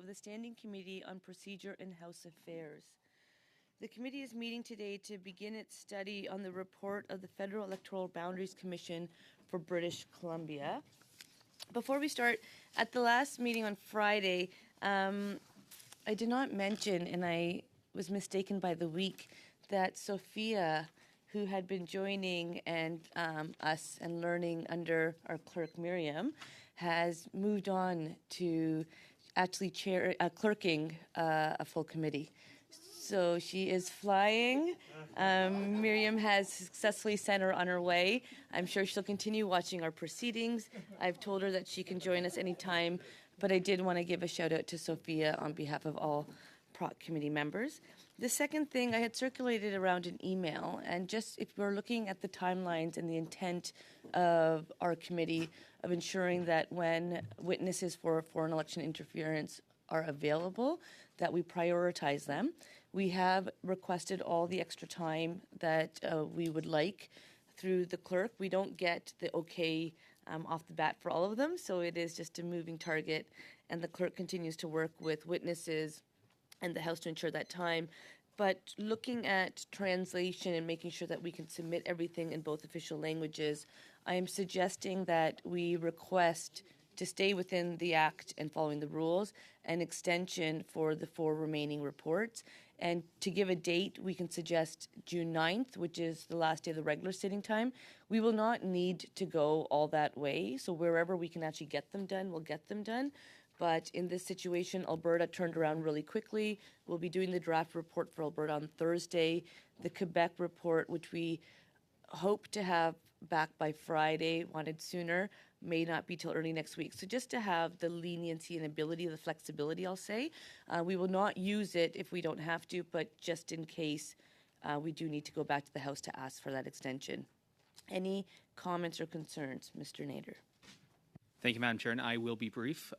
of the Standing Committee on Procedure and House Affairs. The committee is meeting today to begin its study on the report of the Federal Electoral Boundaries Commission for British Columbia. Before we start, at the last meeting on Friday, I did not mention, and I was mistaken by the week, that Sophia, who had been joining us and learning under our clerk Miriam, has moved on to actually clerking a full committee. So she is flying. Miriam has successfully sent her on her way. I'm sure she'll continue watching our proceedings. I've told her that she can join us anytime, but I did want to give a shout out to Sophia on behalf of all PROC committee members. The second thing, I had circulated around an email, and just if we're looking at the timelines and the intent of our committee of ensuring that when witnesses for foreign election interference are available, that we prioritize them. We have requested all the extra time that we would like through the clerk. We don't get the okay off the bat for all of them, so it is just a moving target, and the clerk continues to work with witnesses and the House to ensure that time. But looking at translation and making sure that we can submit everything in both official languages, I am suggesting that we request, to stay within the Act and following the rules, an extension for the 4 remaining reports. And to give a date, we can suggest June 9th, which is the last day of the regular sitting time. We will not need to go all that way, so wherever we can actually get them done, we'll get them done. But in this situation, Alberta turned around really quickly. We'll be doing the draft report for Alberta on Thursday. The Quebec report, which we hope to have back by Friday, wanted sooner, may not be till early next week. So just to have the leniency and ability, the flexibility, I'll say. We will not use it if we don't have to, but just in case we do need to go back to the House to ask for that extension. Any comments or concerns, Mr. Nader? Thank you, Madam Chair, and I will be brief.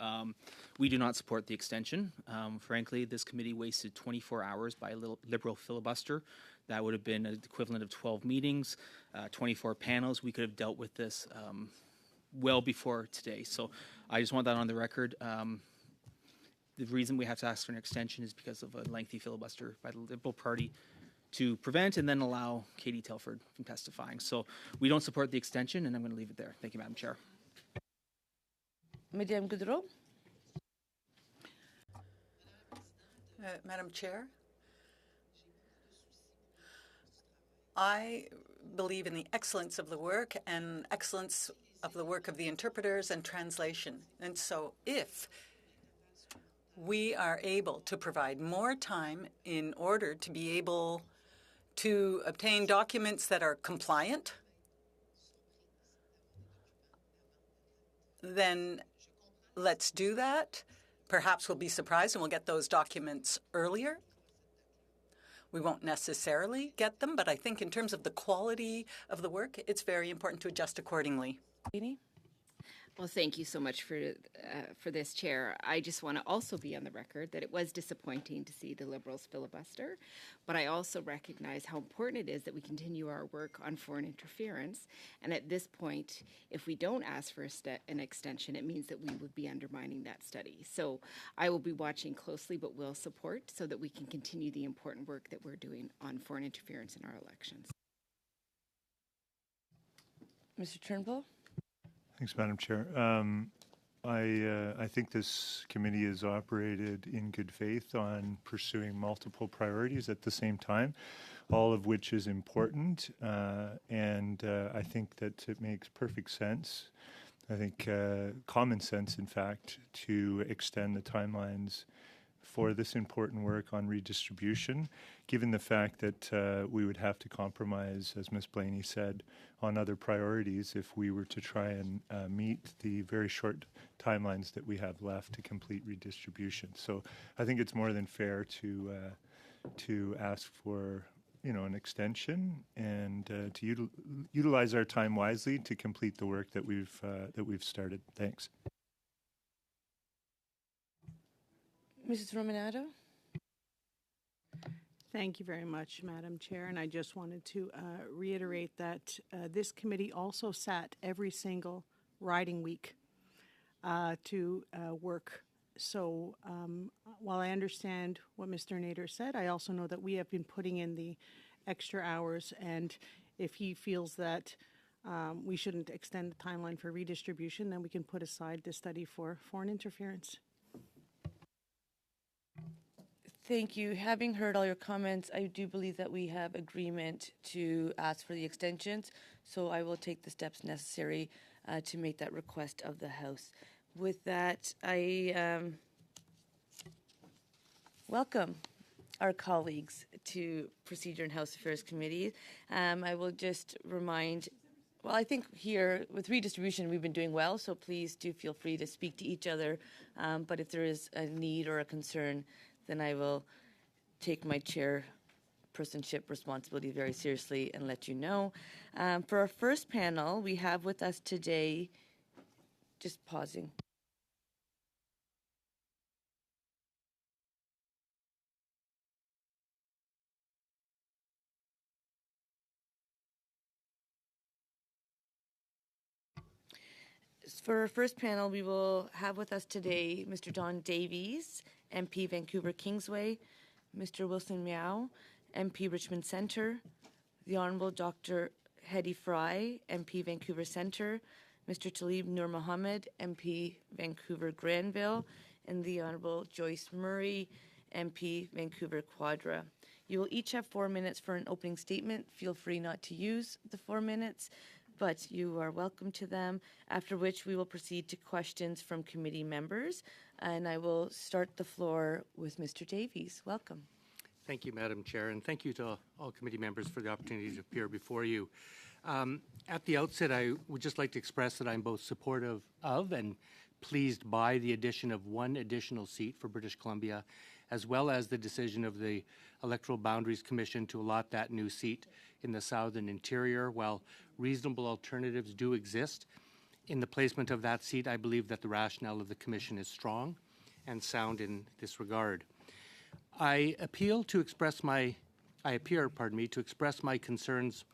We do not support the extension. Frankly, this committee wasted 24 hours by a Liberal filibuster. That would have been an equivalent of 12 meetings, 24 panels. We could have dealt with this well before today. So I just want that on the record. The reason we have to ask for an extension is because of a lengthy filibuster by the Liberal Party to prevent and then allow Katie Telford from testifying. So we don't support the extension, and I'm going to leave it there. Thank you, Madam Chair. Madame Goudreau. Madam Chair, I believe in the excellence of the work and excellence of the work of the interpreters and translation. And so if we are able to provide more time in order to be able to obtain documents that are compliant, then let's do that. Perhaps we'll be surprised and we'll get those documents earlier. We won't necessarily get them, but I think in terms of the quality of the work, it's very important to adjust accordingly. Well, thank you so much for this, Chair. I just want to also be on the record that it was disappointing to see the Liberals filibuster, but I also recognize how important it is that we continue our work on foreign interference. And at this point, if we don't ask for an extension, it means that we would be undermining that study. So I will be watching closely, but will support so that we can continue the important work that we're doing on foreign interference in our elections. Mr. Turnbull? Thanks, Madam Chair. I think this committee has operated in good faith on pursuing multiple priorities at the same time, all of which is important, and I think that it makes perfect sense. I think common sense, in fact, to extend the timelines for this important work on redistribution, given the fact that we would have to compromise, as Ms. Blaney said, on other priorities if we were to try and meet the very short timelines that we have left to complete redistribution. So I think it's more than fair to ask for an extension and to utilize our time wisely to complete the work that we've started. Thanks. Mrs. Romanado? Thank you very much, Madam Chair. And I just wanted to reiterate that this committee also sat every single riding week to work So while I understand what Mr. Nader said, I also know that we have been putting in the extra hours, and if he feels that we shouldn't extend the timeline for redistribution, then we can put aside the study for foreign interference. Thank you. Having heard all your comments, I do believe that we have agreement to ask for the extensions, so I will take the steps necessary to make that request of the House. With that, I welcome our colleagues to Procedure and House Affairs Committee. I will just remind, well, I think here with redistribution we've been doing well, so please do feel free to speak to each other. But if there is a need or a concern, then I will take my chairpersonship responsibility very seriously and let you know. For our first panel, we have with us today, just pausing. For our first panel, we will have with us today Mr. Don Davies, MP Vancouver Kingsway, Mr. Wilson Miao, MP Richmond Centre, the Honourable Dr. Hedy Fry, MP Vancouver Centre, Mr. Talib Nur Mohammed, MP Vancouver Granville, and the Honourable Joyce Murray, MP Vancouver Quadra. You will each have 4 minutes for an opening statement. Feel free not to use the 4 minutes, but you are welcome to them, after which we will proceed to questions from committee members. And I will start the floor with Mr. Davies. Welcome. Thank you, Madam Chair, and thank you to all committee members for the opportunity to appear before you. At the outset, I would just like to express that I'm both supportive of and pleased by the addition of one additional seat for British Columbia, as well as the decision of the Electoral Boundaries Commission to allot that new seat in the Southern Interior. While reasonable alternatives do exist in the placement of that seat, I believe that the rationale of the Commission is strong and sound in this regard. I appear to express my concerns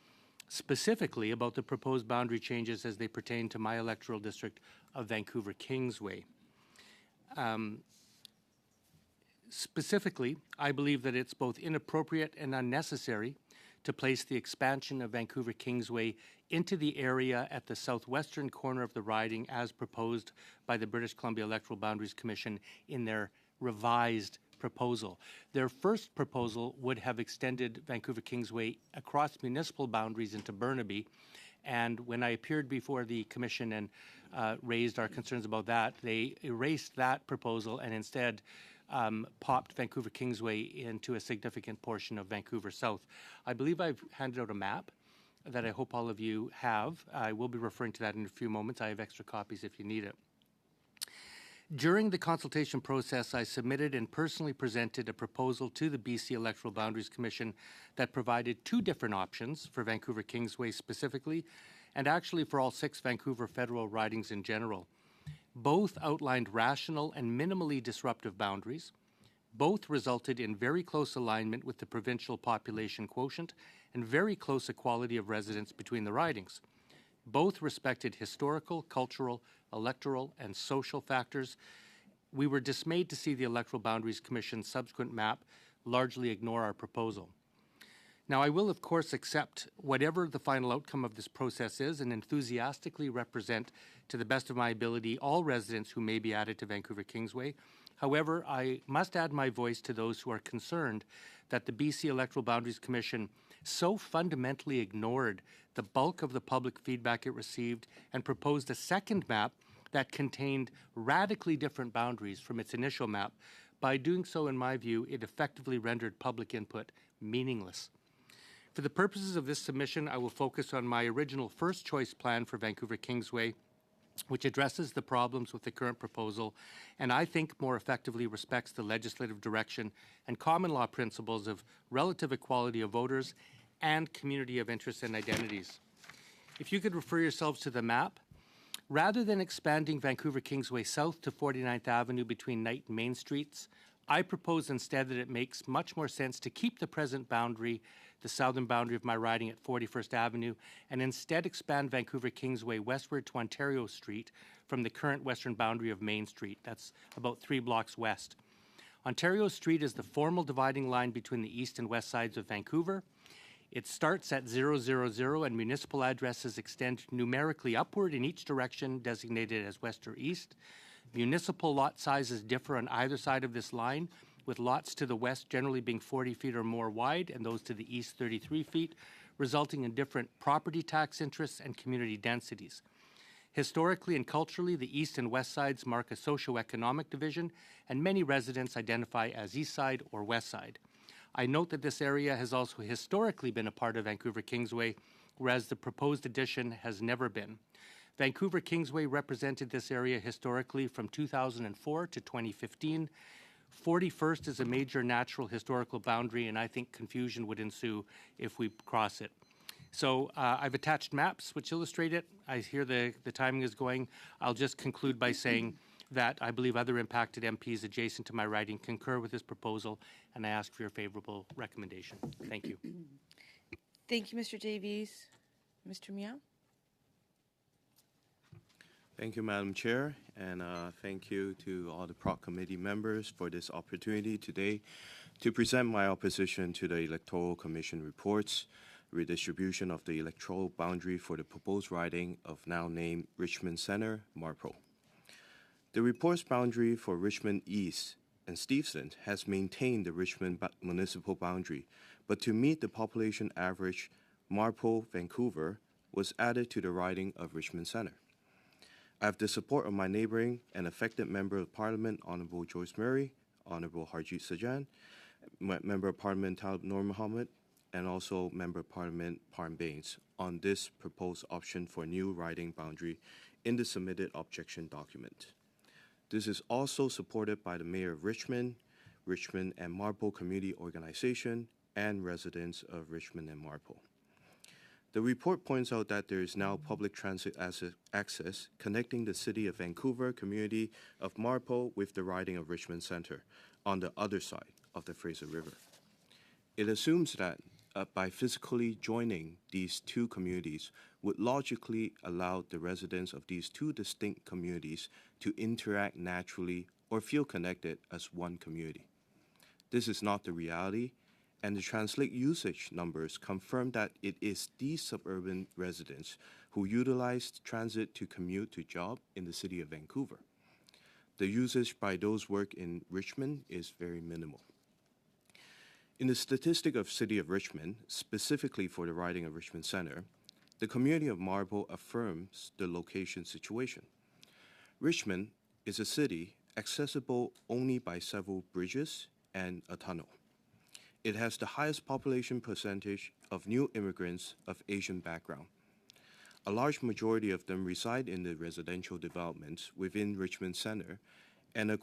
specifically about the proposed boundary changes as they pertain to my electoral district of Vancouver Kingsway. Specifically, I believe that it's both inappropriate and unnecessary to place the expansion of Vancouver Kingsway into the area at the southwestern corner of the riding as proposed by the British Columbia Electoral Boundaries Commission in their revised proposal. Their first proposal would have extended Vancouver Kingsway across municipal boundaries into Burnaby, and when I appeared before the Commission and raised our concerns about that, they erased that proposal and instead popped Vancouver Kingsway into a significant portion of Vancouver South. I believe I've handed out a map that I hope all of you have. I will be referring to that in a few moments. I have extra copies if you need it. During the consultation process, I submitted and personally presented a proposal to the BC Electoral Boundaries Commission that provided two different options for Vancouver Kingsway specifically, and actually for all 6 Vancouver federal ridings in general. Both outlined rational and minimally disruptive boundaries. Both resulted in very close alignment with the provincial population quotient and very close equality of residence between the ridings. Both respected historical, cultural, electoral, and social factors. We were dismayed to see the Electoral Boundaries Commission's subsequent map largely ignore our proposal. Now, I will, of course, accept whatever the final outcome of this process is and enthusiastically represent, to the best of my ability, all residents who may be added to Vancouver Kingsway. However, I must add my voice to those who are concerned that the BC Electoral Boundaries Commission so fundamentally ignored the bulk of the public feedback it received and proposed a second map that contained radically different boundaries from its initial map. By doing so, in my view, it effectively rendered public input meaningless. For the purposes of this submission, I will focus on my original first choice plan for Vancouver Kingsway, which addresses the problems with the current proposal and I think more effectively respects the legislative direction and common law principles of relative equality of voters and community of interests and identities. If you could refer yourselves to the map, rather than expanding Vancouver Kingsway south to 49th Avenue between Knight and Main Streets, I propose instead that it makes much more sense to keep the present boundary the southern boundary of my riding at 41st Avenue, and instead expand Vancouver Kingsway westward to Ontario Street from the current western boundary of Main Street. That's about 3 blocks west. Ontario Street is the formal dividing line between the east and west sides of Vancouver. It starts at 000 and municipal addresses extend numerically upward in each direction designated as west or east. Municipal lot sizes differ on either side of this line, with lots to the west generally being 40 feet or more wide and those to the east 33 feet, resulting in different property tax interests and community densities. Historically and culturally, the east and west sides mark a socioeconomic division, and many residents identify as east side or west side. I note that this area has also historically been a part of Vancouver Kingsway, whereas the proposed addition has never been. Vancouver Kingsway represented this area historically from 2004 to 2015. 41st is a major natural historical boundary, and I think confusion would ensue if we cross it. So I've attached maps which illustrate it. I hear the timing is going. I'll just conclude by saying that I believe other impacted MPs adjacent to my riding concur with this proposal, and I ask for your favorable recommendation. Thank you. Thank you, Mr. Davies. Mr. Meow? Thank you, Madam Chair, and thank you to all the PROC committee members for this opportunity today to present my opposition to the Electoral Commission reports, redistribution of the electoral boundary for the proposed riding of now named Richmond Centre, Marpole. The report's boundary for Richmond East and Steveston has maintained the Richmond municipal boundary, but to meet the population average, Marpole, Vancouver, was added to the riding of Richmond Centre. I have the support of my neighboring and affected Member of Parliament, Honourable Joyce Murray, Honourable Harjit Sajjan, Member of Parliament Talib Noor Mohammed, and also Member of Parliament Parm Bains on this proposed option for new riding boundary in the submitted objection document. This is also supported by the Mayor of Richmond, Richmond and Marpole Community Organization, and residents of Richmond and Marpole. The report points out that there is now public transit access connecting the City of Vancouver community of Marpole with the riding of Richmond Centre on the other side of the Fraser River. It assumes that by physically joining these two communities would logically allow the residents of these two distinct communities to interact naturally or feel connected as one community. This is not the reality, and the Translate usage numbers confirm that it is these suburban residents who utilize transit to commute to job in the City of Vancouver. The usage by those work in Richmond is very minimal. In the statistic of City of Richmond, specifically for the riding of Richmond Centre, the community of Marpole affirms the location situation. Richmond is a city accessible only by several bridges and a tunnel. It has the highest population percentage of new immigrants of Asian background. A large majority of them reside in the residential developments within Richmond Centre, and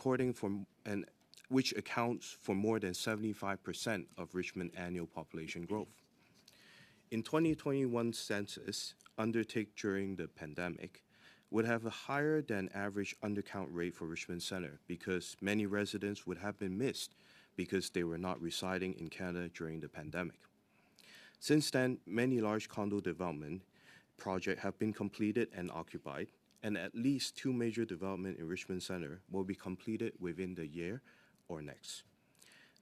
which accounts for more than 75% of Richmond annual population growth. In 2021 census, undertaken during the pandemic, would have a higher than average undercount rate for Richmond Centre because many residents would have been missed because they were not residing in Canada during the pandemic. Since then, many large condo development projects have been completed and occupied, and at least 2 major developments in Richmond Centre will be completed within the year or next.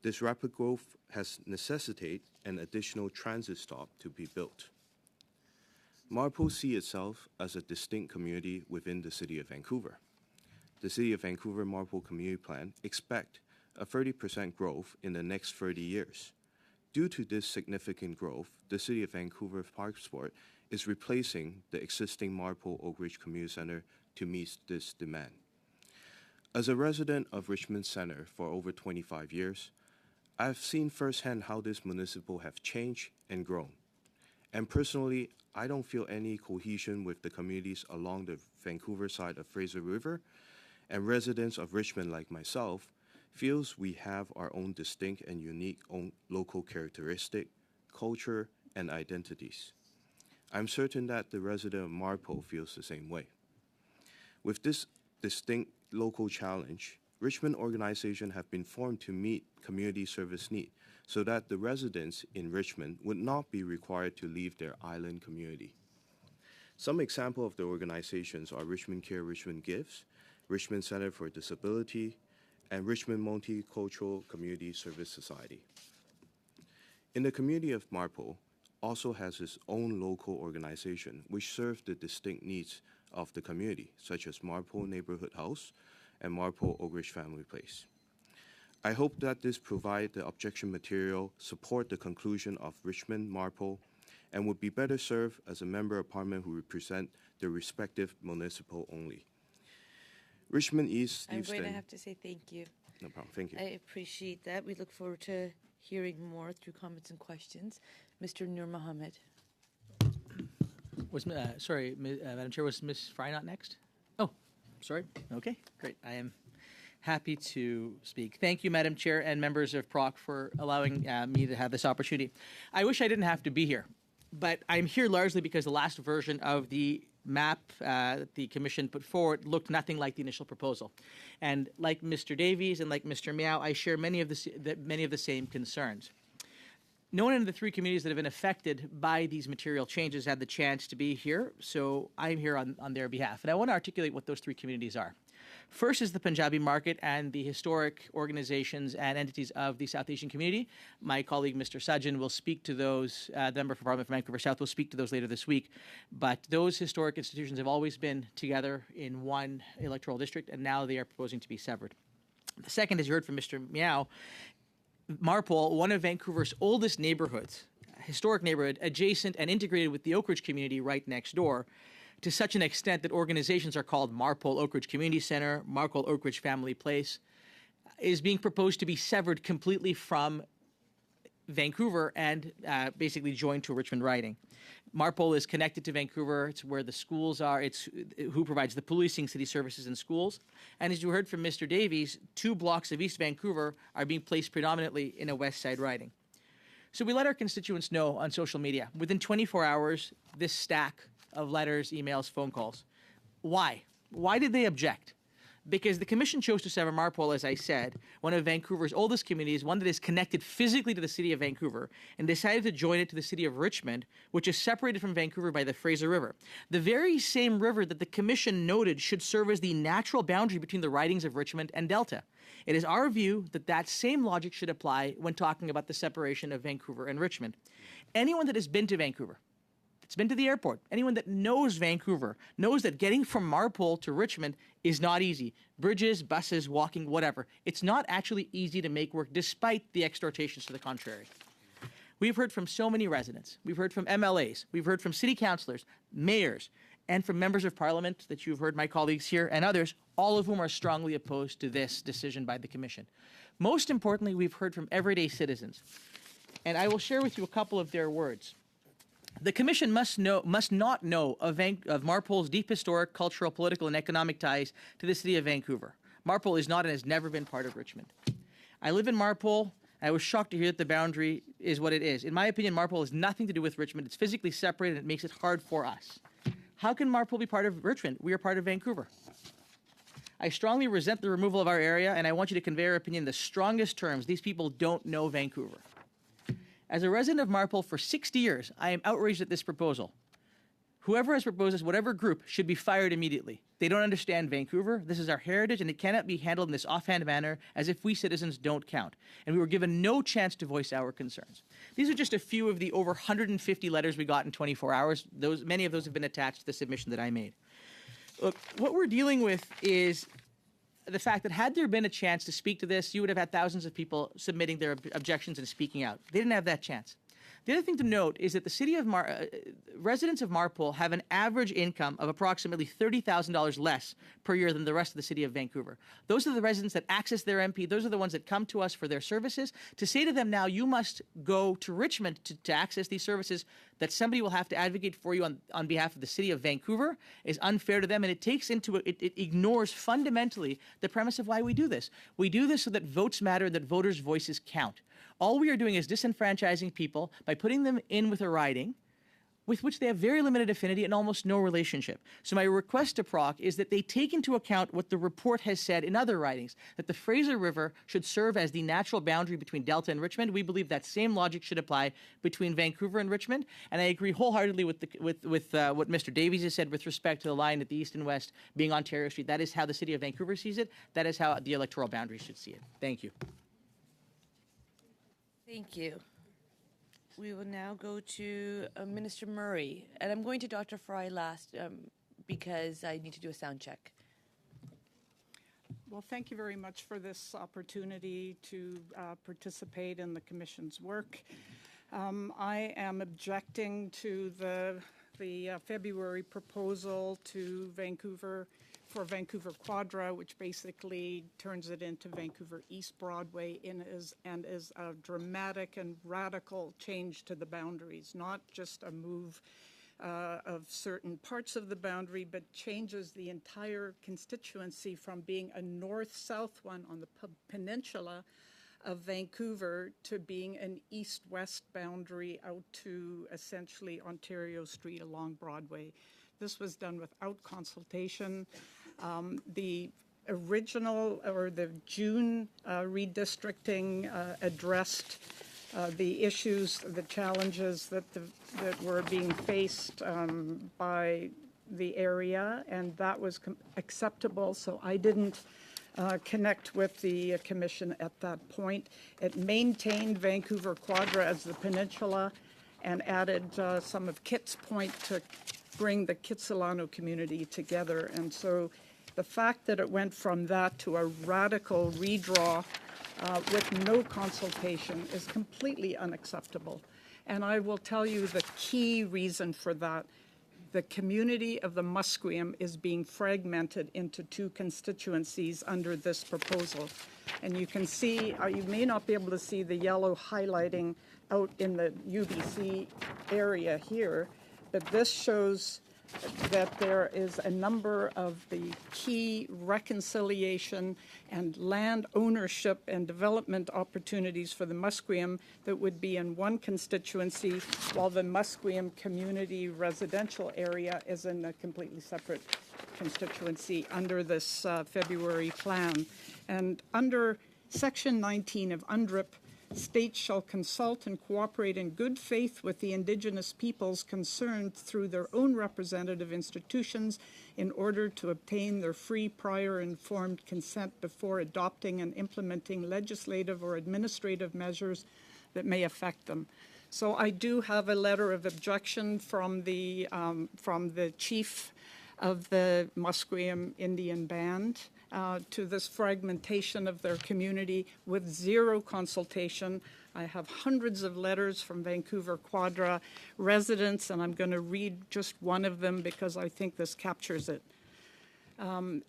This rapid growth has necessitated an additional transit stop to be built. Marpole sees itself as a distinct community within the City of Vancouver. The City of Vancouver Marpole Community Plan expects a 30% growth in the next 30 years. Due to this significant growth, the City of Vancouver Parksport is replacing the existing Marpole Oak Ridge Community Centre to meet this demand. As a resident of Richmond Centre for over 25 years, I've seen firsthand how this municipal have changed and grown. And personally, I don't feel any cohesion with the communities along the Vancouver side of Fraser River, and residents of Richmond like myself feels we have our own distinct and unique own local characteristic, culture, and identities. I'm certain that the resident of Marpole feels the same way. With this distinct local challenge, Richmond organizations have been formed to meet community service need so that the residents in Richmond would not be required to leave their island community. Some examples of the organizations are Richmond Care, Richmond Gives, Richmond Center for Disability, and Richmond Multicultural Community Service Society. In the community of Marpole, also has its own local organization which serve the distinct needs of the community, such as Marpole Neighborhood House and Marpole Oak Ridge Family Place. I hope that this provide the objection material support the conclusion of Richmond Marpole and would be better served as a member of parliament who represent the respective municipal only. Richmond East, Steve I'm going to Sten- have to say thank you. No problem. Thank you. I appreciate that. We look forward to hearing more through comments and questions. Mr. Nur Mohammed. Madam Chair, was Ms. Fry not next? Oh, sorry. Okay, great. I am happy to speak. Thank you, Madam Chair and members of PROC for allowing me to have this opportunity. I wish I didn't have to be here, but I'm here largely because the last version of the map that the Commission put forward looked nothing like the initial proposal. And like Mr. Davies and like Mr. Miao, I share many of the same concerns. No one in the three communities that have been affected by these material changes had the chance to be here, so I'm here on their behalf. And I want to articulate what those three communities are. First is the Punjabi market and the historic organizations and entities of the South Asian community. My colleague, Mr. Sajjan, will speak to those. The member for Parliament for Vancouver South will speak to those later this week. But those historic institutions have always been together in one electoral district, and now they are proposing to be severed. The second, as you heard from Mr. Miao, Marpole, one of Vancouver's oldest neighborhoods, a historic neighborhood, adjacent and integrated with the Oak Ridge community right next door, to such an extent that organizations are called Marpole Oak Ridge Community Center, Marpole Oak Ridge Family Place, is being proposed to be severed completely from Vancouver and basically joined to a Richmond riding. Marpole is connected to Vancouver. It's where the schools are. It's who provides the policing, city services, and schools. And as you heard from Mr. Davies, 2 blocks of East Vancouver are being placed predominantly in a West Side riding. So we let our constituents know on social media. Within 24 hours, this stack of letters, emails, phone calls. Why? Why did they object? Because the Commission chose to sever Marpole, as I said, one of Vancouver's oldest communities, one that is connected physically to the city of Vancouver, and decided to join it to the city of Richmond, which is separated from Vancouver by the Fraser River. The very same river that the Commission noted should serve as the natural boundary between the ridings of Richmond and Delta. It is our view that that same logic should apply when talking about the separation of Vancouver and Richmond. Anyone that has been to Vancouver, it's been to the airport. Anyone that knows Vancouver knows that getting from Marpole to Richmond is not easy. Bridges, buses, walking, whatever. It's not actually easy to make work despite the exhortations to the contrary. We've heard from so many residents. We've heard from MLAs. We've heard from city councillors, mayors, and from members of parliament that you've heard my colleagues here and others, all of whom are strongly opposed to this decision by the Commission. Most importantly, we've heard from everyday citizens. And I will share with you a couple of their words. The Commission must not know of Marpole's deep historic, cultural, political, and economic ties to the city of Vancouver. Marpole is not and has never been part of Richmond. I live in Marpole. I was shocked to hear that the boundary is what it is. In my opinion, Marpole has nothing to do with Richmond. It's physically separated, and it makes it hard for us. How can Marpole be part of Richmond? We are part of Vancouver. I strongly resent the removal of our area, and I want you to convey our opinion in the strongest terms. These people don't know Vancouver. As a resident of Marpole for 60 years, I am outraged at this proposal. Whoever has proposed this, whatever group, should be fired immediately. They don't understand Vancouver. This is our heritage, and it cannot be handled in this offhand manner as if we citizens don't count. And we were given no chance to voice our concerns. These are just a few of the over 150 letters we got in 24 hours. Many of those have been attached to the submission that I made. Look, what we're dealing with is the fact that had there been a chance to speak to this, you would have had thousands of people submitting their objections and speaking out. They didn't have that chance. The other thing to note is that the city of residents of Marpole have an average income of approximately $30,000 less per year than the rest of the city of Vancouver. Those are the residents that access their MP. Those are the ones that come to us for their services. To say to them now, you must go to Richmond to access these services that somebody will have to advocate for you on behalf of the city of Vancouver is unfair to them, and it ignores fundamentally the premise of why we do this. We do this so that votes matter, that voters' voices count. All we are doing is disenfranchising people by putting them in with a riding with which they have very limited affinity and almost no relationship. So my request to PROC is that they take into account what the report has said in other writings, that the Fraser River should serve as the natural boundary between Delta and Richmond. We believe that same logic should apply between Vancouver and Richmond, and I agree wholeheartedly with what Mr. Davies has said with respect to the line at the east and west being Ontario Street. That is how the City of Vancouver sees it. That is how the electoral boundary should see it. Thank you. Thank you. We will now go to Minister Murray, and I'm going to Dr. Fry last because I need to do a sound check. Well, thank you very much for this opportunity to participate in the Commission's work. I am objecting to the February proposal to for Vancouver Quadra, which basically turns it into Vancouver East Broadway and is a dramatic and radical change to the boundaries, not just a move of certain parts of the boundary, but changes the entire constituency from being a north-south one on the peninsula of Vancouver to being an east-west boundary out to essentially Ontario Street along Broadway. This was done without consultation. The original or the June redistricting addressed the issues, the challenges that were being faced by the area, and that was acceptable. So I didn't connect with the Commission at that point. It maintained Vancouver Quadra as the peninsula and added some of Kitts Point to bring the Kitsilano community together. And so the fact that it went from that to a radical redraw with no consultation is completely unacceptable. And I will tell you the key reason for that. The community of the Musqueam is being fragmented into two constituencies under this proposal. And you can see, you may not be able to see the yellow highlighting out in the UBC area here, but this shows that there is a number of the key reconciliation and land ownership and development opportunities for the Musqueam that would be in one constituency, while the Musqueam community residential area is in a completely separate constituency under this February plan. And under Section 19 of UNDRIP, states shall consult and cooperate in good faith with the Indigenous peoples concerned through their own representative institutions in order to obtain their free, prior, informed consent before adopting and implementing legislative or administrative measures that may affect them. So I do have a letter of objection from the chief of the Musqueam Indian Band to this fragmentation of their community with zero consultation. I have hundreds of letters from Vancouver Quadra residents, and I'm going to read just one of them because I think this captures it. I'm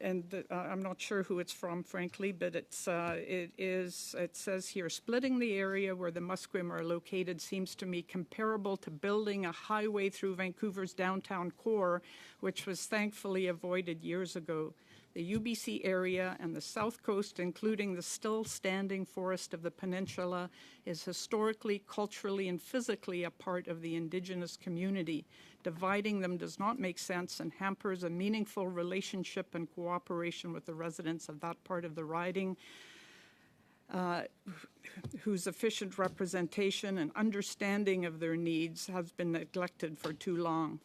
not sure who it's from, frankly, but it says here, splitting the area where the Musqueam are located seems to me comparable to building a highway through Vancouver's downtown core, which was thankfully avoided years ago. The UBC area and the south coast, including the still standing forest of the peninsula, is historically, culturally, and physically a part of the Indigenous community. Dividing them does not make sense and hampers a meaningful relationship and cooperation with the residents of that part of the riding, whose efficient representation and understanding of their needs has been neglected for too long.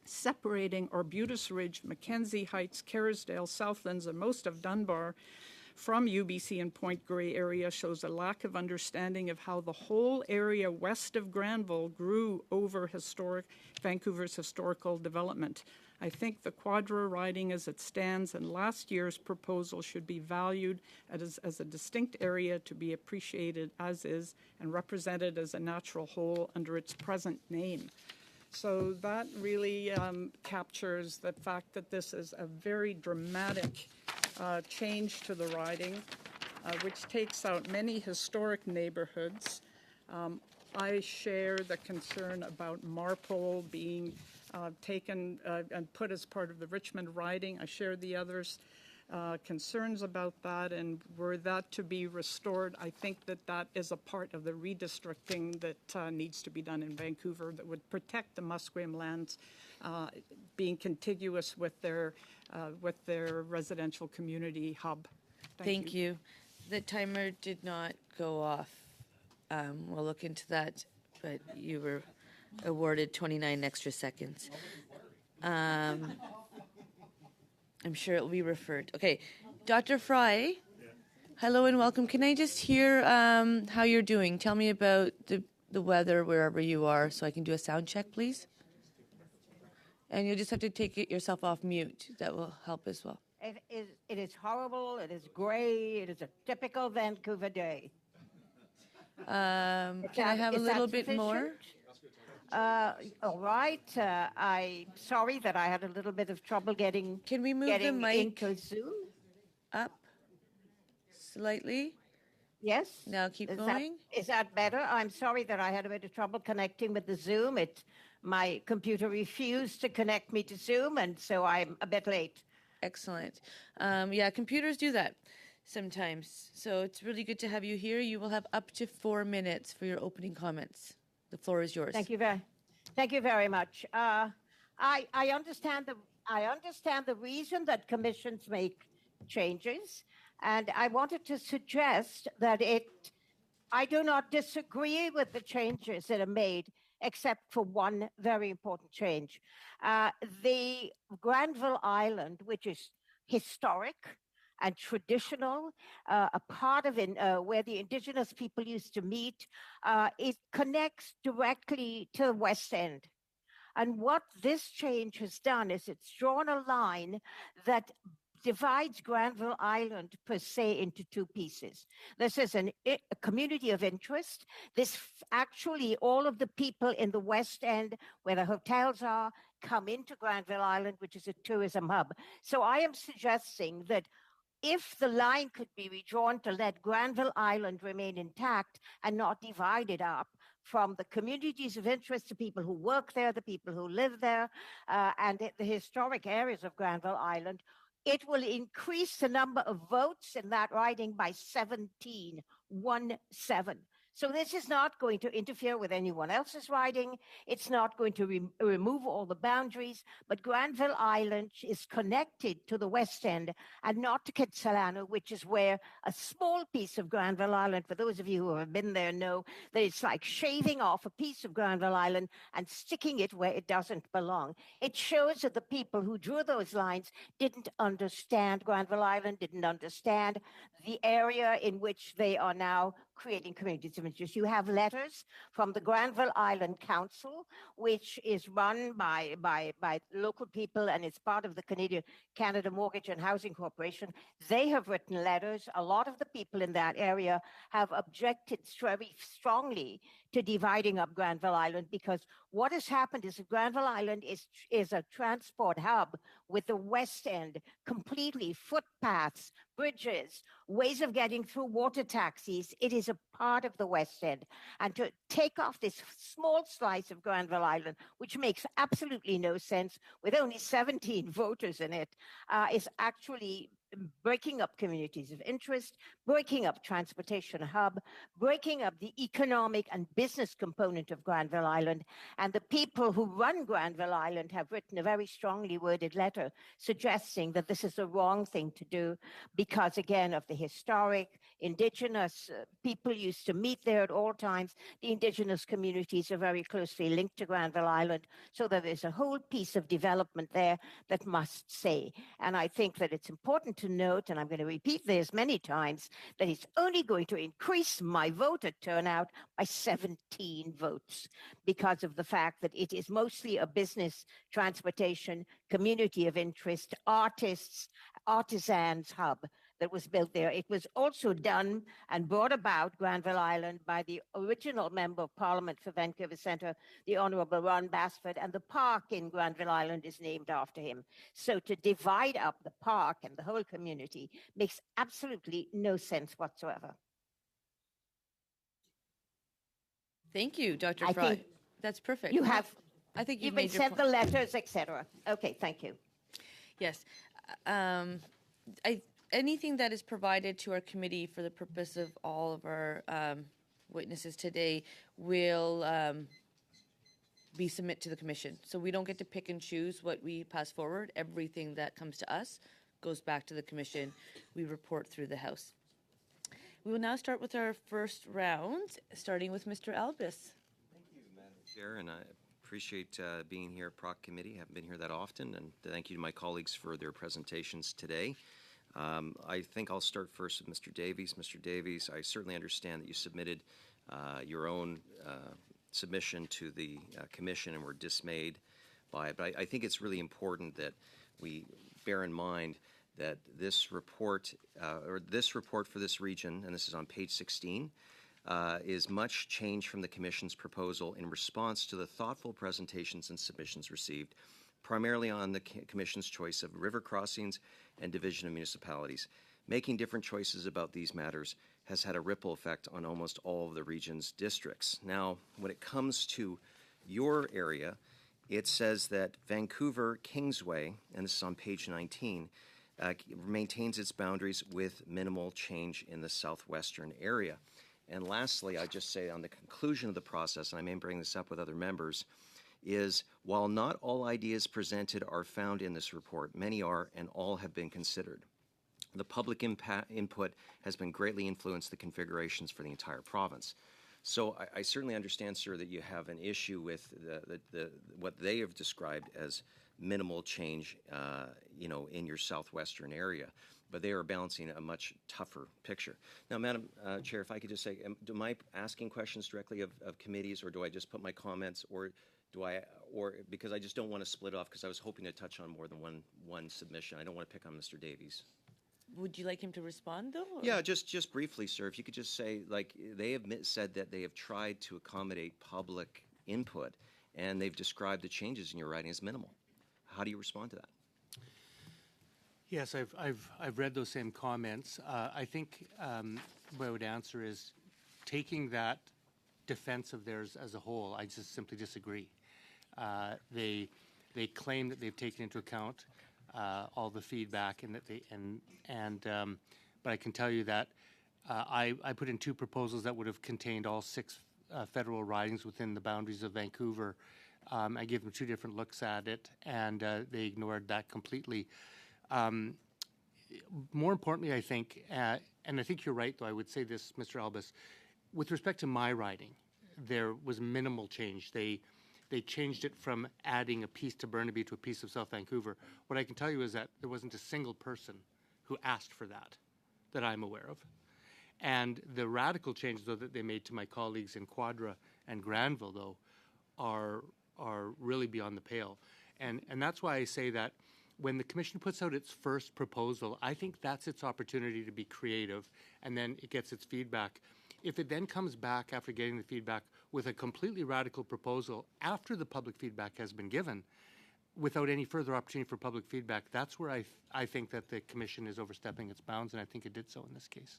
Separating Arbutus Ridge, Mackenzie Heights, Kerrisdale, Southlands, and most of Dunbar from UBC and Point Grey area shows a lack of understanding of how the whole area west of Granville grew over Vancouver's historical development. I think the Quadra riding as it stands and last year's proposal should be valued as a distinct area to be appreciated as is and represented as a natural whole under its present name. So that really captures the fact that this is a very dramatic change to the riding, which takes out many historic neighborhoods. I share the concern about Marpole being taken and put as part of the Richmond riding. I share the others. concerns about that, and were that to be restored, I think that that is a part of the redistricting that needs to be done in Vancouver that would protect the Musqueam lands being contiguous with their residential community hub. Thank you. The timer did not go off. We'll look into that, but you were awarded 29 extra seconds. I'm sure it will be referred. Okay, Dr. Fry, hello and welcome. Can I just hear how you're doing? Tell me about the weather wherever you are so I can do a sound check, please. And you'll just have to take yourself off mute. That will help as well. It is horrible. It is gray. It is a typical Vancouver day. Can I have a little bit more? All right. I'm sorry that I had a little bit of trouble getting. Can we move the mic into Zoom up slightly? Yes. Now keep going. Is that better? I'm sorry that I had a bit of trouble connecting with the Zoom. My computer refused to connect me to Zoom, and so I'm a bit late. Excellent. Yeah, computers do that sometimes. So it's really good to have you here. You will have up to 4 minutes for your opening comments. The floor is yours. Thank you very much. I understand the reason that commissions make changes, and I wanted to suggest that I do not disagree with the changes that are made, except for one very important change. The Granville Island, which is historic and traditional, a part of where the Indigenous people used to meet, it connects directly to the West End. And what this change has done is it's drawn a line that divides Granville Island per se into two pieces. This is a community of interest. Actually, all of the people in the West End, where the hotels are, come into Granville Island, which is a tourism hub. So I am suggesting that if the line could be redrawn to let Granville Island remain intact and not divided up from the communities of interest, the people who work there, the people who live there, and the historic areas of Granville Island, it will increase the number of votes in that riding by 17. So this is not going to interfere with anyone else's riding. It's not going to remove all the boundaries, but Granville Island is connected to the West End and not to Kitsilano, which is where a small piece of Granville Island, for those of you who have been there know that it's like shaving off a piece of Granville Island and sticking it where it doesn't belong. It shows that the people who drew those lines didn't understand Granville Island, didn't understand the area in which they are now creating communities of interest. You have letters from the Granville Island Council, which is run by local people and it's part of the Canada Mortgage and Housing Corporation. They have written letters. A lot of the people in that area have objected very strongly to dividing up Granville Island, because what has happened is that Granville Island is a transport hub with the West End completely, footpaths, bridges, ways of getting through, water taxis. It is a part of the West End. And to take off this small slice of Granville Island, which makes absolutely no sense, with only 17 voters in it, is actually breaking up communities of interest, breaking up transportation hub, breaking up the economic and business component of Granville Island. And the people who run Granville Island have written a very strongly worded letter suggesting that this is the wrong thing to do because, again, of the historic Indigenous people used to meet there at all times. The Indigenous communities are very closely linked to Granville Island. So there is a whole piece of development there that must stay. And I think that it's important to note, and I'm going to repeat this many times, that it's only going to increase my voter turnout by 17 votes because of the fact that it is mostly a business, transportation, community of interest, artisans hub that was built there. It was also done and brought about, Granville Island, by the original Member of Parliament for Vancouver Centre, the Honourable Ron Basford, and the park in Granville Island is named after him. So to divide up the park and the whole community makes absolutely no sense whatsoever. Thank you, Dr. Fry. That's perfect. You have. I think you've been sent the letters, etc. Okay, thank you. Yes. anything that is provided to our committee for the purpose of all of our witnesses today will be submit to the commission. So we don't get to pick and choose what we pass forward. Everything that comes to us goes back to the commission. We report through the House. We will now start with our first round, starting with Mr. Albus. Thank you, Madam Chair, and I appreciate being here at Proc Committee. I haven't been here that often, and thank you to my colleagues for their presentations today. I think I'll start first with Mr. Davies. Mr. Davies, I certainly understand that you submitted your own submission to the Commission and were dismayed by it, but I think it's really important that we bear in mind that this report, or this report for this region, and this is on page 16, is much changed from the Commission's proposal in response to the thoughtful presentations and submissions received, primarily on the Commission's choice of river crossings and division of municipalities. Making different choices about these matters has had a ripple effect on almost all of the region's districts. Now, when it comes to your area, it says that Vancouver Kingsway, and this is on page 19, maintains its boundaries with minimal change in the southwestern area. And lastly, I just say on the conclusion of the process, and I may bring this up with other members, is while not all ideas presented are found in this report, many are and all have been considered. The public input has been greatly influenced the configurations for the entire province. So I certainly understand, sir, that you have an issue with what they have described as minimal change, in your southwestern area, but they are balancing a much tougher picture. Now, Madam Chair, if I could just say, am I asking questions directly of committees, or do I just put my comments, or because I just don't want to split off, because I was hoping to touch on more than one submission. I don't want to pick on Mr. Davies. Would you like him to respond, though? Or? Yeah, just briefly, sir. If you could just say, like, they have said that they have tried to accommodate public input, and they've described the changes in your writing as minimal. How do you respond to that? Yes, I've read those same comments. I think what I would answer is, taking that defense of theirs as a whole, I just simply disagree. They claim that they've taken into account all the feedback, and that but I can tell you that I put in 2 proposals that would have contained all 6 federal ridings within the boundaries of Vancouver. I gave them 2 different looks at it, and they ignored that completely. More importantly, I think, and I think you're right, though, I would say this, Mr. Albus, with respect to my riding, there was minimal change. They changed it from adding a piece to Burnaby to a piece of South Vancouver. What I can tell you is that there wasn't a single person who asked for that I'm aware of. And the radical changes, though, that they made to my colleagues in Quadra and Granville, though, are really beyond the pale. And that's why I say that when the Commission puts out its first proposal, I think that's its opportunity to be creative, and then it gets its feedback. If it then comes back after getting the feedback with a completely radical proposal after the public feedback has been given, without any further opportunity for public feedback, that's where I think that the Commission is overstepping its bounds, and I think it did so in this case.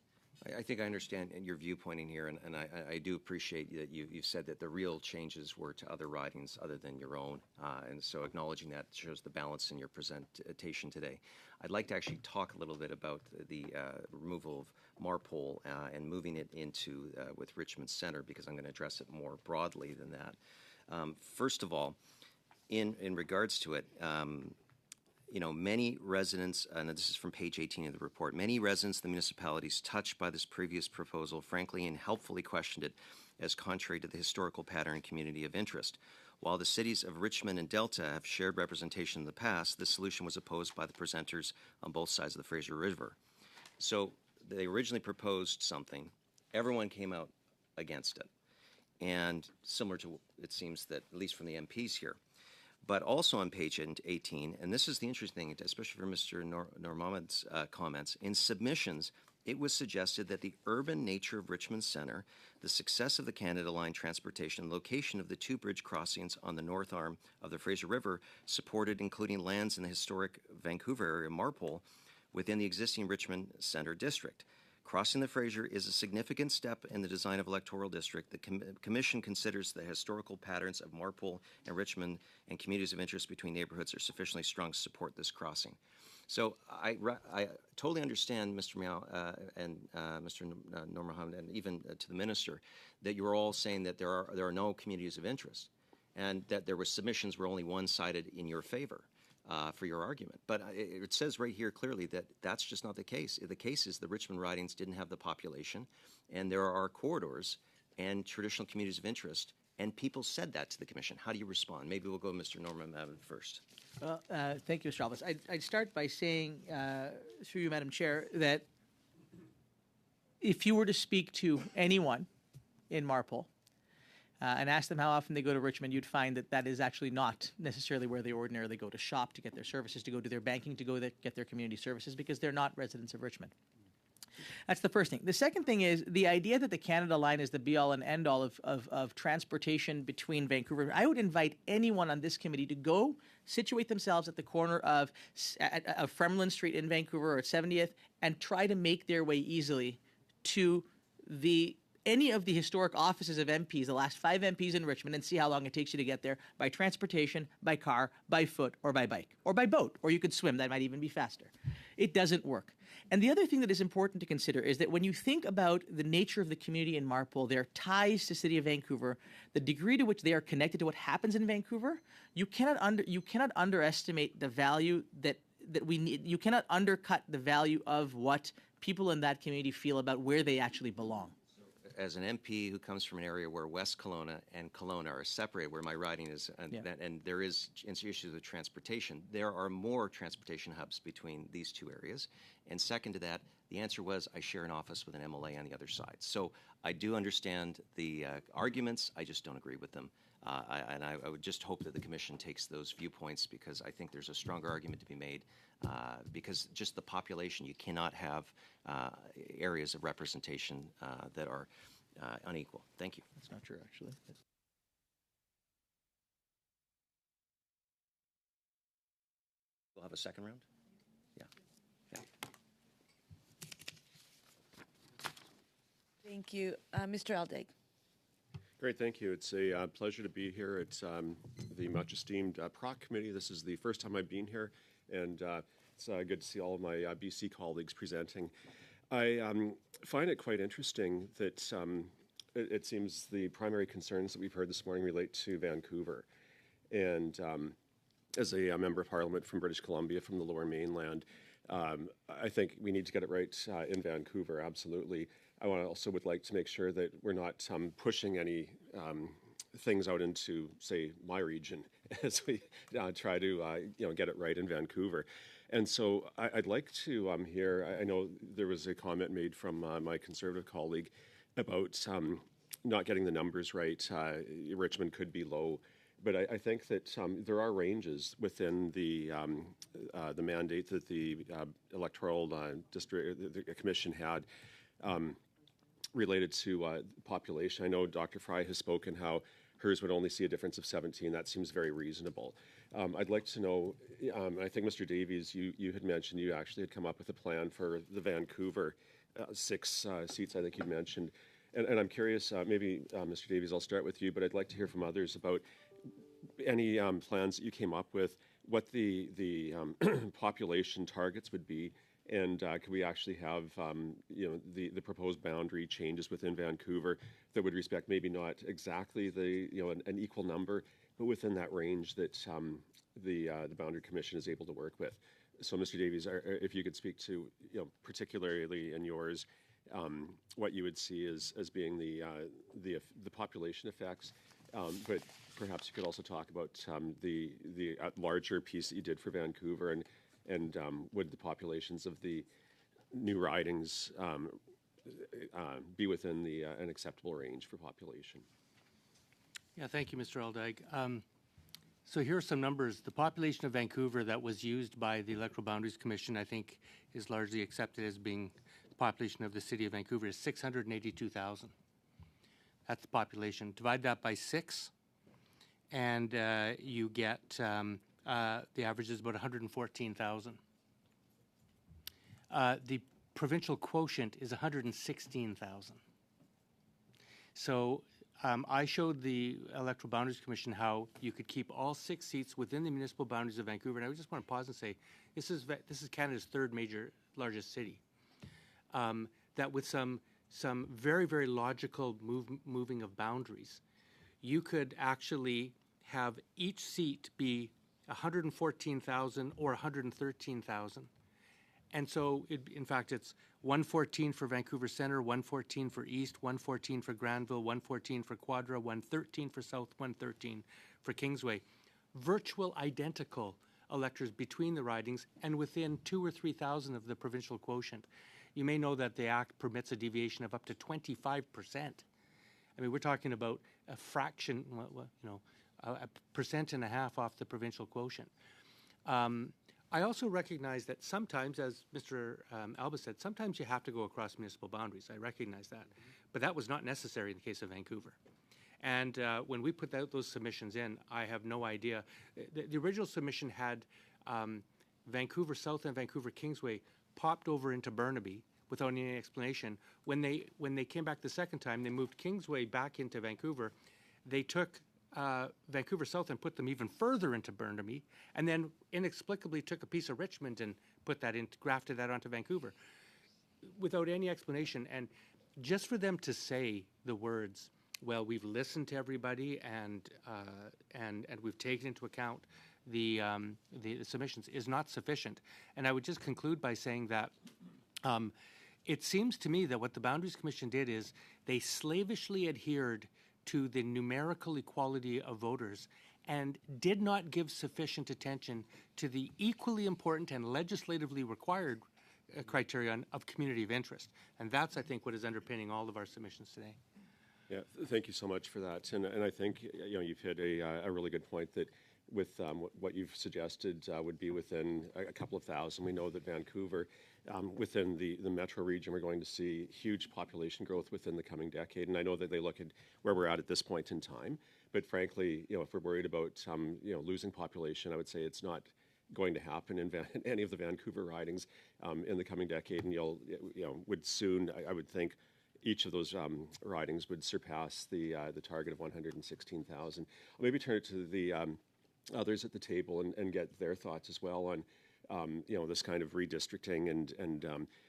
I think I understand your viewpoint in here, and I do appreciate that you've said that the real changes were to other ridings other than your own, and so acknowledging that shows the balance in your presentation today. I'd like to actually talk a little bit about the removal of Marpole and moving it into with Richmond Centre, because I'm going to address it more broadly than that. First of all, in regards to it, many residents, and this is from page 18 of the report, many residents of the municipalities touched by this previous proposal frankly and helpfully questioned it as contrary to the historical pattern and community of interest. While the cities of Richmond and Delta have shared representation in the past, this solution was opposed by the presenters on both sides of the Fraser River. So they originally proposed something, everyone came out against it, and similar to, it seems, that at least from the MPs here. But also on page 18, and this is the interesting thing, especially for Mr. Normand's comments, in submissions, it was suggested that the urban nature of Richmond Centre, the success of the Canada Line transportation, and location of the 2 bridge crossings on the north arm of the Fraser River supported including lands in the historic Vancouver area, Marpole, within the existing Richmond Centre district. Crossing the Fraser is a significant step in the design of electoral district. The Commission considers the historical patterns of Marpole and Richmond and communities of interest between neighborhoods are sufficiently strong to support this crossing. So I totally understand, Mr. Miao and Mr. Noor Mohammed, and even to the minister, that you are all saying that there are no communities of interest, and that there were submissions were only one-sided in your favor for your argument. But it says right here clearly that that's just not the case. The case is the Richmond ridings didn't have the population, and there are corridors and traditional communities of interest, and people said that to the commission. How do you respond? Maybe we'll go Mr. Noor Mohammed first. Well, thank you, Mr. Alvis. I'd start by saying, through you, Madam Chair, that if you were to speak to anyone in Marpole and ask them how often they go to Richmond, you'd find that that is actually not necessarily where they ordinarily go to shop, to get their services, to go to their banking, to go get their community services, because they're not residents of Richmond. That's the first thing. The second thing is the idea that the Canada Line is the be-all and end-all of transportation between Vancouver. I would invite anyone on this committee to go situate themselves at the corner of Fremlin Street in Vancouver or at 70th and try to make their way easily to any of the historic offices of MPs, the last 5 MPs in Richmond, and see how long it takes you to get there by transportation, by car, by foot, or by bike, or by boat, or you could swim. That might even be faster. It doesn't work. And the other thing that is important to consider is that when you think about the nature of the community in Marpole, their ties to the City of Vancouver, the degree to which they are connected to what happens in Vancouver, you cannot underestimate the value that we need. You cannot undercut the value of what people in that community feel about where they actually belong. As an MP who comes from an area where West Kelowna and Kelowna are separated, where my riding is, and there is issues with transportation, there are more transportation hubs between these two areas. And second to that, the answer was I share an office with an MLA on the other side. So I do understand the arguments. I just don't agree with them. And I would just hope that the Commission takes those viewpoints, because I think there's a stronger argument to be made, because just the population, you cannot have areas of representation that are unequal. Thank you. That's not true, actually. We'll have a second round? Yeah. Thank you. Mr. Aldag. Great, thank you. It's a pleasure to be here at the much esteemed PROC committee. This is the first time I've been here, and it's good to see all of my BC colleagues presenting. I find it quite interesting that it seems the primary concerns that we've heard this morning relate to Vancouver. And as a member of Parliament from British Columbia, from the Lower Mainland, I think we need to get it right in Vancouver, absolutely. I also would like to make sure that we're not pushing any things out into, say, my region as we try to get it right in Vancouver. And so I'd like to hear, I know there was a comment made from my Conservative colleague about not getting the numbers right. Richmond could be low. But I think that there are ranges within the mandate that the Electoral the Commission had related to population. I know Dr. Fry has spoken how hers would only see a difference of 17. That seems very reasonable. I'd like to know, I think Mr. Davies, you had mentioned you actually had come up with a plan for the Vancouver 6 seats, I think you mentioned. And I'm curious, maybe Mr. Davies, I'll start with you, but I'd like to hear from others about any plans that you came up with, what the population targets would be, and could we actually have the proposed boundary changes within Vancouver that would respect maybe not exactly an equal number, but within that range that the Boundary Commission is able to work with. So, Mr. Davies, if you could speak to particularly in yours, what you would see as being the population effects, but perhaps you could also talk about the larger piece that you did for Vancouver, and would the populations of the new ridings be within an acceptable range for population? Yeah, thank you, Mr. Aldag. So here are some numbers. The population of Vancouver that was used by the Electoral Boundaries Commission, I think, is largely accepted as being the population of the City of Vancouver is 682,000. That's the population. Divide that by 6, and you get the average is about 114,000. The provincial quotient is 116,000. So I showed the Electoral Boundaries Commission how you could keep all 6 seats within the municipal boundaries of Vancouver. And I just want to pause and say, this is Canada's 3rd largest city. That with some very, very logical moving of boundaries, you could actually have each seat be 114,000 or 113,000. And so, in fact, it's 114 for Vancouver Centre, 114 for East, 114 for Granville, 114 for Quadra, 113 for South, 113 for Kingsway. Virtual identical electors between the ridings and within 2,000 or 3,000 of the provincial quotient. You may know that the Act permits a deviation of up to 25%. I mean, we're talking about a fraction, a 1.5% off the provincial quotient. I also recognize that sometimes, as Mr. Alba said, sometimes you have to go across municipal boundaries. I recognize that. But that was not necessary in the case of Vancouver. And when we put those submissions in, I have no idea. The original submission had Vancouver South and Vancouver Kingsway popped over into Burnaby without any explanation. When they came back the second time, they moved Kingsway back into Vancouver. They took Vancouver South and put them even further into Burnaby, and then inexplicably took a piece of Richmond and grafted that onto Vancouver without any explanation. And just for them to say the words, well, we've listened to everybody and we've taken into account the submissions is not sufficient. And I would just conclude by saying that it seems to me that what the Boundaries Commission did is they slavishly adhered to the numerical equality of voters and did not give sufficient attention to the equally important and legislatively required criterion of community of interest. And that's, I think, what is underpinning all of our submissions today. Yeah, thank you so much for that. And I think you've hit a really good point that with what you've suggested would be within a couple of thousand. We know that Vancouver, within the metro region, we're going to see huge population growth within the coming decade. And I know that they look at where we're at this point in time. But frankly, if we're worried about losing population, I would say it's not going to happen in any of the Vancouver ridings in the coming decade. And would soon, I would think, each of those ridings would surpass the target of 116,000. I'll maybe turn it to the others at the table and get their thoughts as well on this kind of redistricting and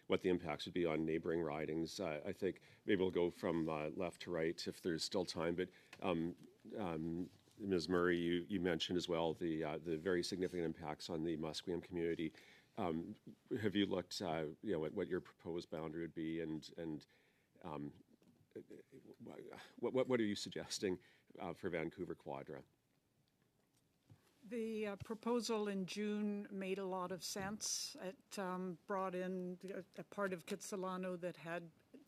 what the impacts would be on neighboring ridings. I think maybe we'll go from left to right if there's still time. But Ms. Murray, you mentioned as well the very significant impacts on the Musqueam community. Have you looked at what your proposed boundary would be and what are you suggesting for Vancouver Quadra? The proposal in June made a lot of sense. It brought in a part of Kitsilano that had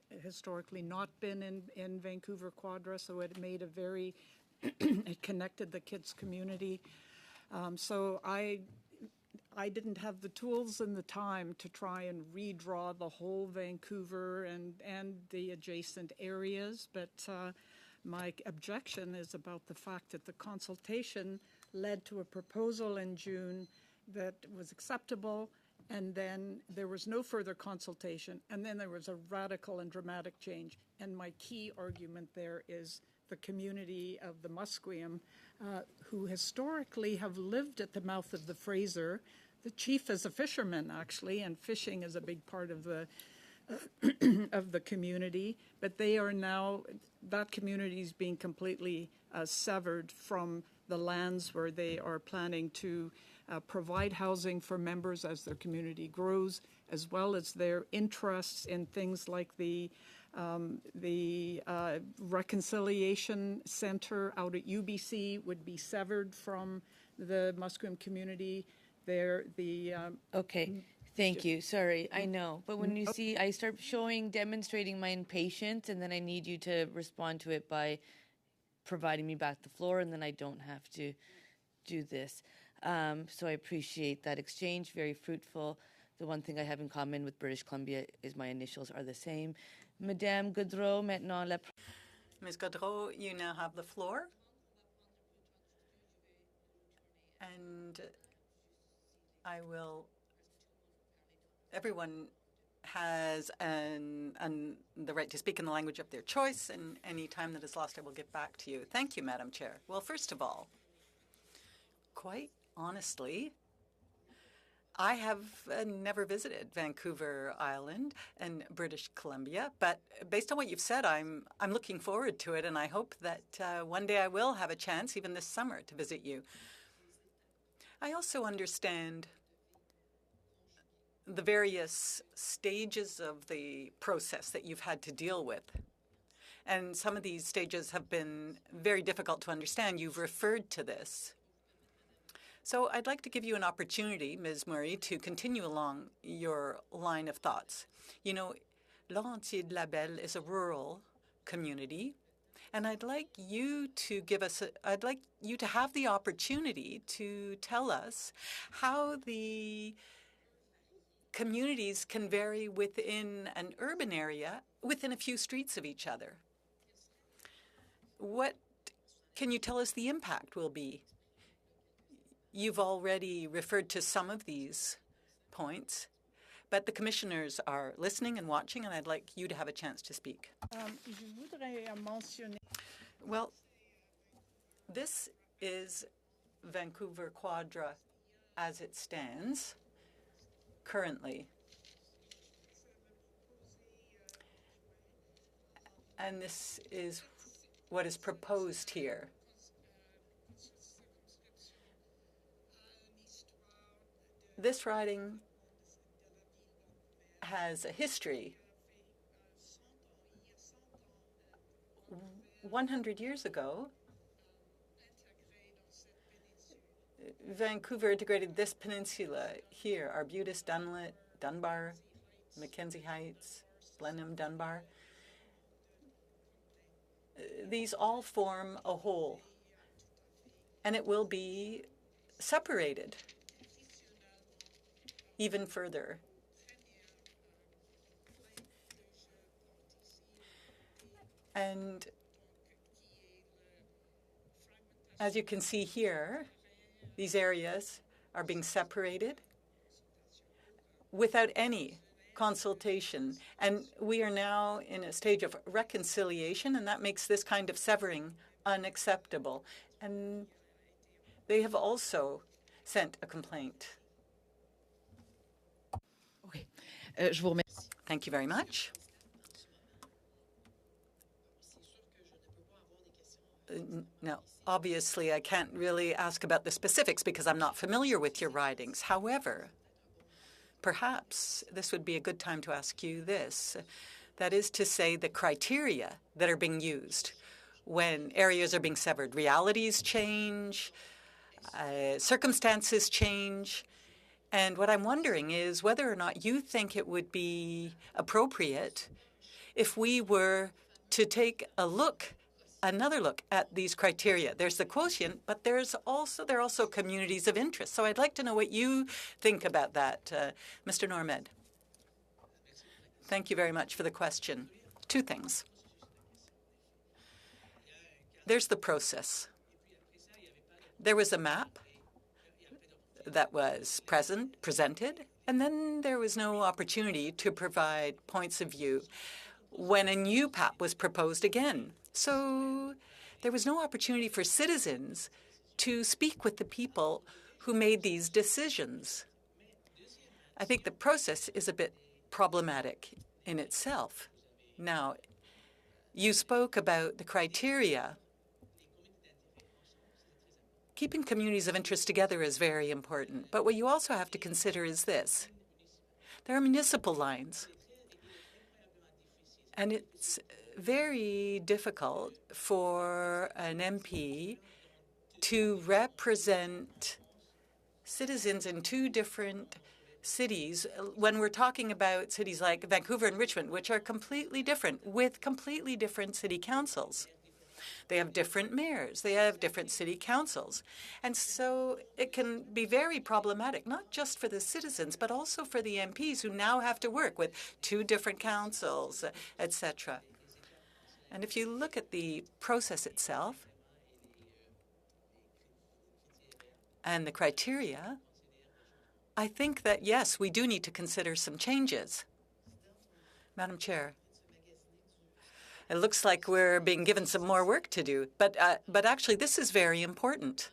historically not been in Vancouver Quadra, so it made it connected the Kits community. So I didn't have the tools and the time to try and redraw the whole Vancouver and the adjacent areas, but my objection is about the fact that the consultation led to a proposal in June that was acceptable, and then there was no further consultation, and then there was a radical and dramatic change. And my key argument there is the community of the Musqueam, who historically have lived at the mouth of the Fraser. The chief is a fisherman, actually, and fishing is a big part of the of the community. But they are now, that community is being completely severed from the lands where they are planning to provide housing for members as their community grows, as well as their interests in things like the Reconciliation Center out at UBC would be severed from the Musqueam community. Okay, thank you. Sorry, I know. But when you see, I start demonstrating my impatience, and then I need you to respond to it by providing me back the floor, and then I don't have to do this. So I appreciate that exchange, very fruitful. The one thing I have in common with British Columbia is my initials are the same. Madame Gaudreau, maintenant la... Ms. Gaudreau, you now have the floor. And everyone has the right to speak in the language of their choice, and any time that is lost, I will give back to you. Thank you, Madam Chair. Well, first of all, quite honestly, I have never visited Vancouver Island and British Columbia, but based on what you've said, I'm looking forward to it, and I hope that one day I will have a chance, even this summer, to visit you. I also understand the various stages of the process that you've had to deal with. And some of these stages have been very difficult to understand. You've referred to this. So I'd like to give you an opportunity, Ms. Murray, to continue along your line of thoughts. You know, Laurentier de la Belle is a rural community, and I'd like you to I'd like you to have the opportunity to tell us how the communities can vary within an urban area, within a few streets of each other. What can you tell us the impact will be? You've already referred to some of these points, but the commissioners are listening and watching, and I'd like you to have a chance to speak. Well, this is Vancouver Quadra as it stands currently. And this is what is proposed here. This riding has a history. 100 years ago, Vancouver integrated this peninsula here, Arbutus, Dunlett, Dunbar, Mackenzie Heights, Blenheim, Dunbar. These all form a whole, and it will be separated even further. And as you can see here, these areas are being separated without any consultation. And we are now in a stage of reconciliation, and that makes this kind of severing unacceptable. And they have also sent a complaint. Thank you very much. Now, obviously, I can't really ask about the specifics because I'm not familiar with your ridings. However, perhaps this would be a good time to ask you this. That is to say, the criteria that are being used when areas are being severed. Realities change, circumstances change. And what I'm wondering is whether or not you think it would be appropriate if we were to take another look at these criteria. There's the quotient, but there are also communities of interest. So I'd like to know what you think about that, Mr. Normed. Thank you very much for the question. Two things. There's the process. There was a map that was presented, and then there was no opportunity to provide points of view when a new PAP was proposed again. So there was no opportunity for citizens to speak with the people who made these decisions. I think the process is a bit problematic in itself. Now, you spoke about the criteria. Keeping communities of interest together is very important, but what you also have to consider is this. There are municipal lines, and it's very difficult for an MP to represent citizens in two different cities when we're talking about cities like Vancouver and Richmond, which are completely different, with completely different city councils. They have different mayors. They have different city councils. And so it can be very problematic, not just for the citizens, but also for the MPs who now have to work with two different councils, etc. And if you look at the process itself and the criteria, I think that, yes, we do need to consider some changes. Madam Chair, it looks like we're being given some more work to do, but actually this is very important.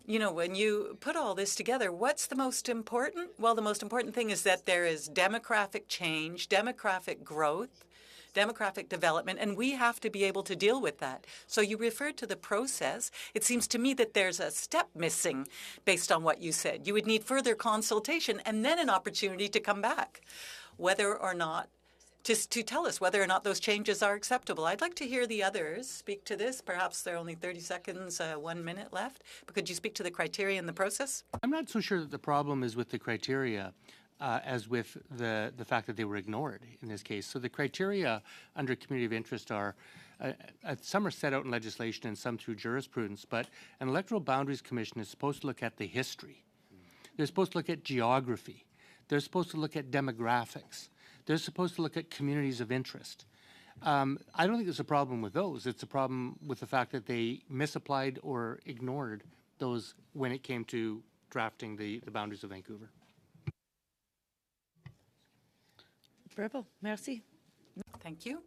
You know, when you put all this together, what's the most important? Well, the most important thing is that there is demographic change, demographic growth, demographic development, and we have to be able to deal with that. So you referred to the process. It seems to me that there's a step missing based on what you said. You would need further consultation and then an opportunity to come back, whether or not just to tell us whether or not those changes are acceptable. I'd like to hear the others speak to this. Perhaps there are only 30 seconds, 1 minute left. But could you speak to the criteria and the process? I'm not so sure that the problem is with the criteria as with the fact that they were ignored in this case. So the criteria under community of interest are, some are set out in legislation and some through jurisprudence, but an electoral boundaries commission is supposed to look at the history. They're supposed to look at geography. They're supposed to look at demographics. They're supposed to look at communities of interest. I don't think there's a problem with those. It's a problem with the fact that they misapplied or ignored those when it came to drafting the boundaries of Vancouver. Bravo. Merci. Thank you.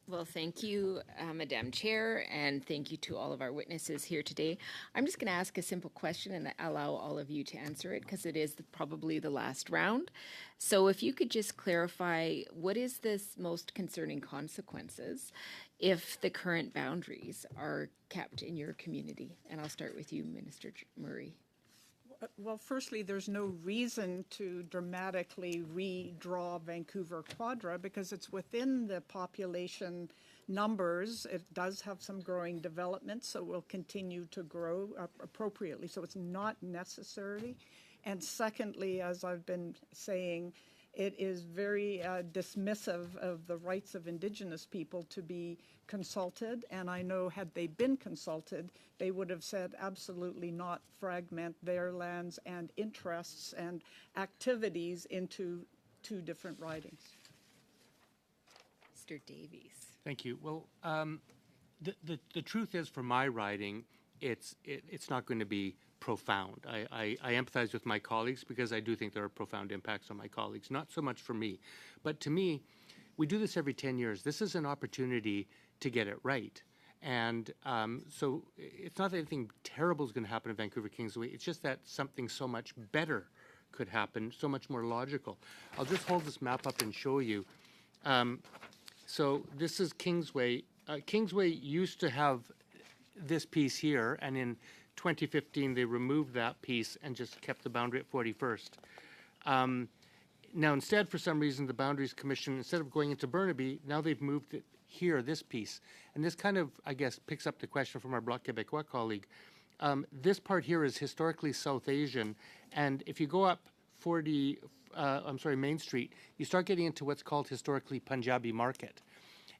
Well, thank you, Madam Chair, and thank you to all of our witnesses here today. I'm just going to ask a simple question and allow all of you to answer it because it is probably the last round. So if you could just clarify, what is the most concerning consequences if the current boundaries are kept in your community? And I'll start with you, Minister Murray. Well, firstly, there's no reason to dramatically redraw Vancouver Quadra because it's within the population numbers. It does have some growing development, so it will continue to grow appropriately. So it's not necessary. And secondly, as I've been saying, it is very dismissive of the rights of Indigenous people to be consulted. And I know had they been consulted, they would have said absolutely not fragment their lands and interests and activities into two different ridings. Mr. Davies. Thank you. Well, the truth is, for my riding, it's not going to be profound. I empathize with my colleagues because I do think there are profound impacts on my colleagues, not so much for me. But to me, we do this every 10 years. This is an opportunity to get it right. And so it's not that anything terrible is going to happen in Vancouver Kingsway. It's just that something so much better could happen, so much more logical. I'll just hold this map up and show you. So this is Kingsway. Kingsway used to have this piece here, and in 2015 they removed that piece and just kept the boundary at 41st. Now instead, for some reason, the Boundaries Commission, instead of going into Burnaby, now they've moved it here, this piece. And this kind of, I guess, picks up the question from our Bloc Québécois colleague. This part here is historically South Asian, and if you go up Main Street, you start getting into what's called historically Punjabi Market,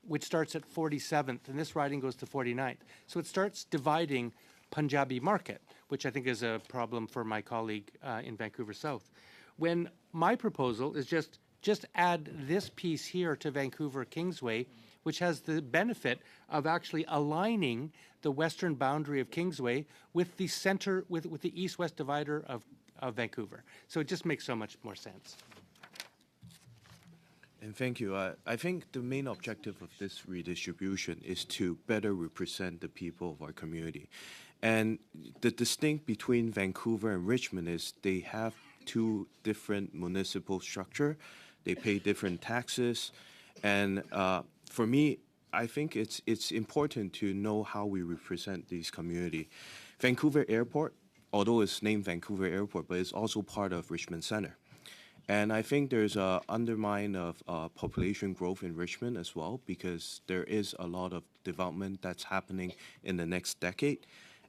which starts at 47th, and this riding goes to 49th. So it starts dividing Punjabi Market, which I think is a problem for my colleague in Vancouver South. When my proposal is just add this piece here to Vancouver Kingsway, which has the benefit of actually aligning the western boundary of Kingsway with the center, with the east-west divider of Vancouver. So it just makes so much more sense. And thank you. I think the main objective of this redistribution is to better represent the people of our community. And the distinct between Vancouver and Richmond is they have two different municipal structure. They pay different taxes. And for me, I think it's important to know how we represent these community. Vancouver Airport, although it's named Vancouver Airport, but it's also part of Richmond Center. And I think there's a undermine of population growth in Richmond as well, because there is a lot of development that's happening in the next decade.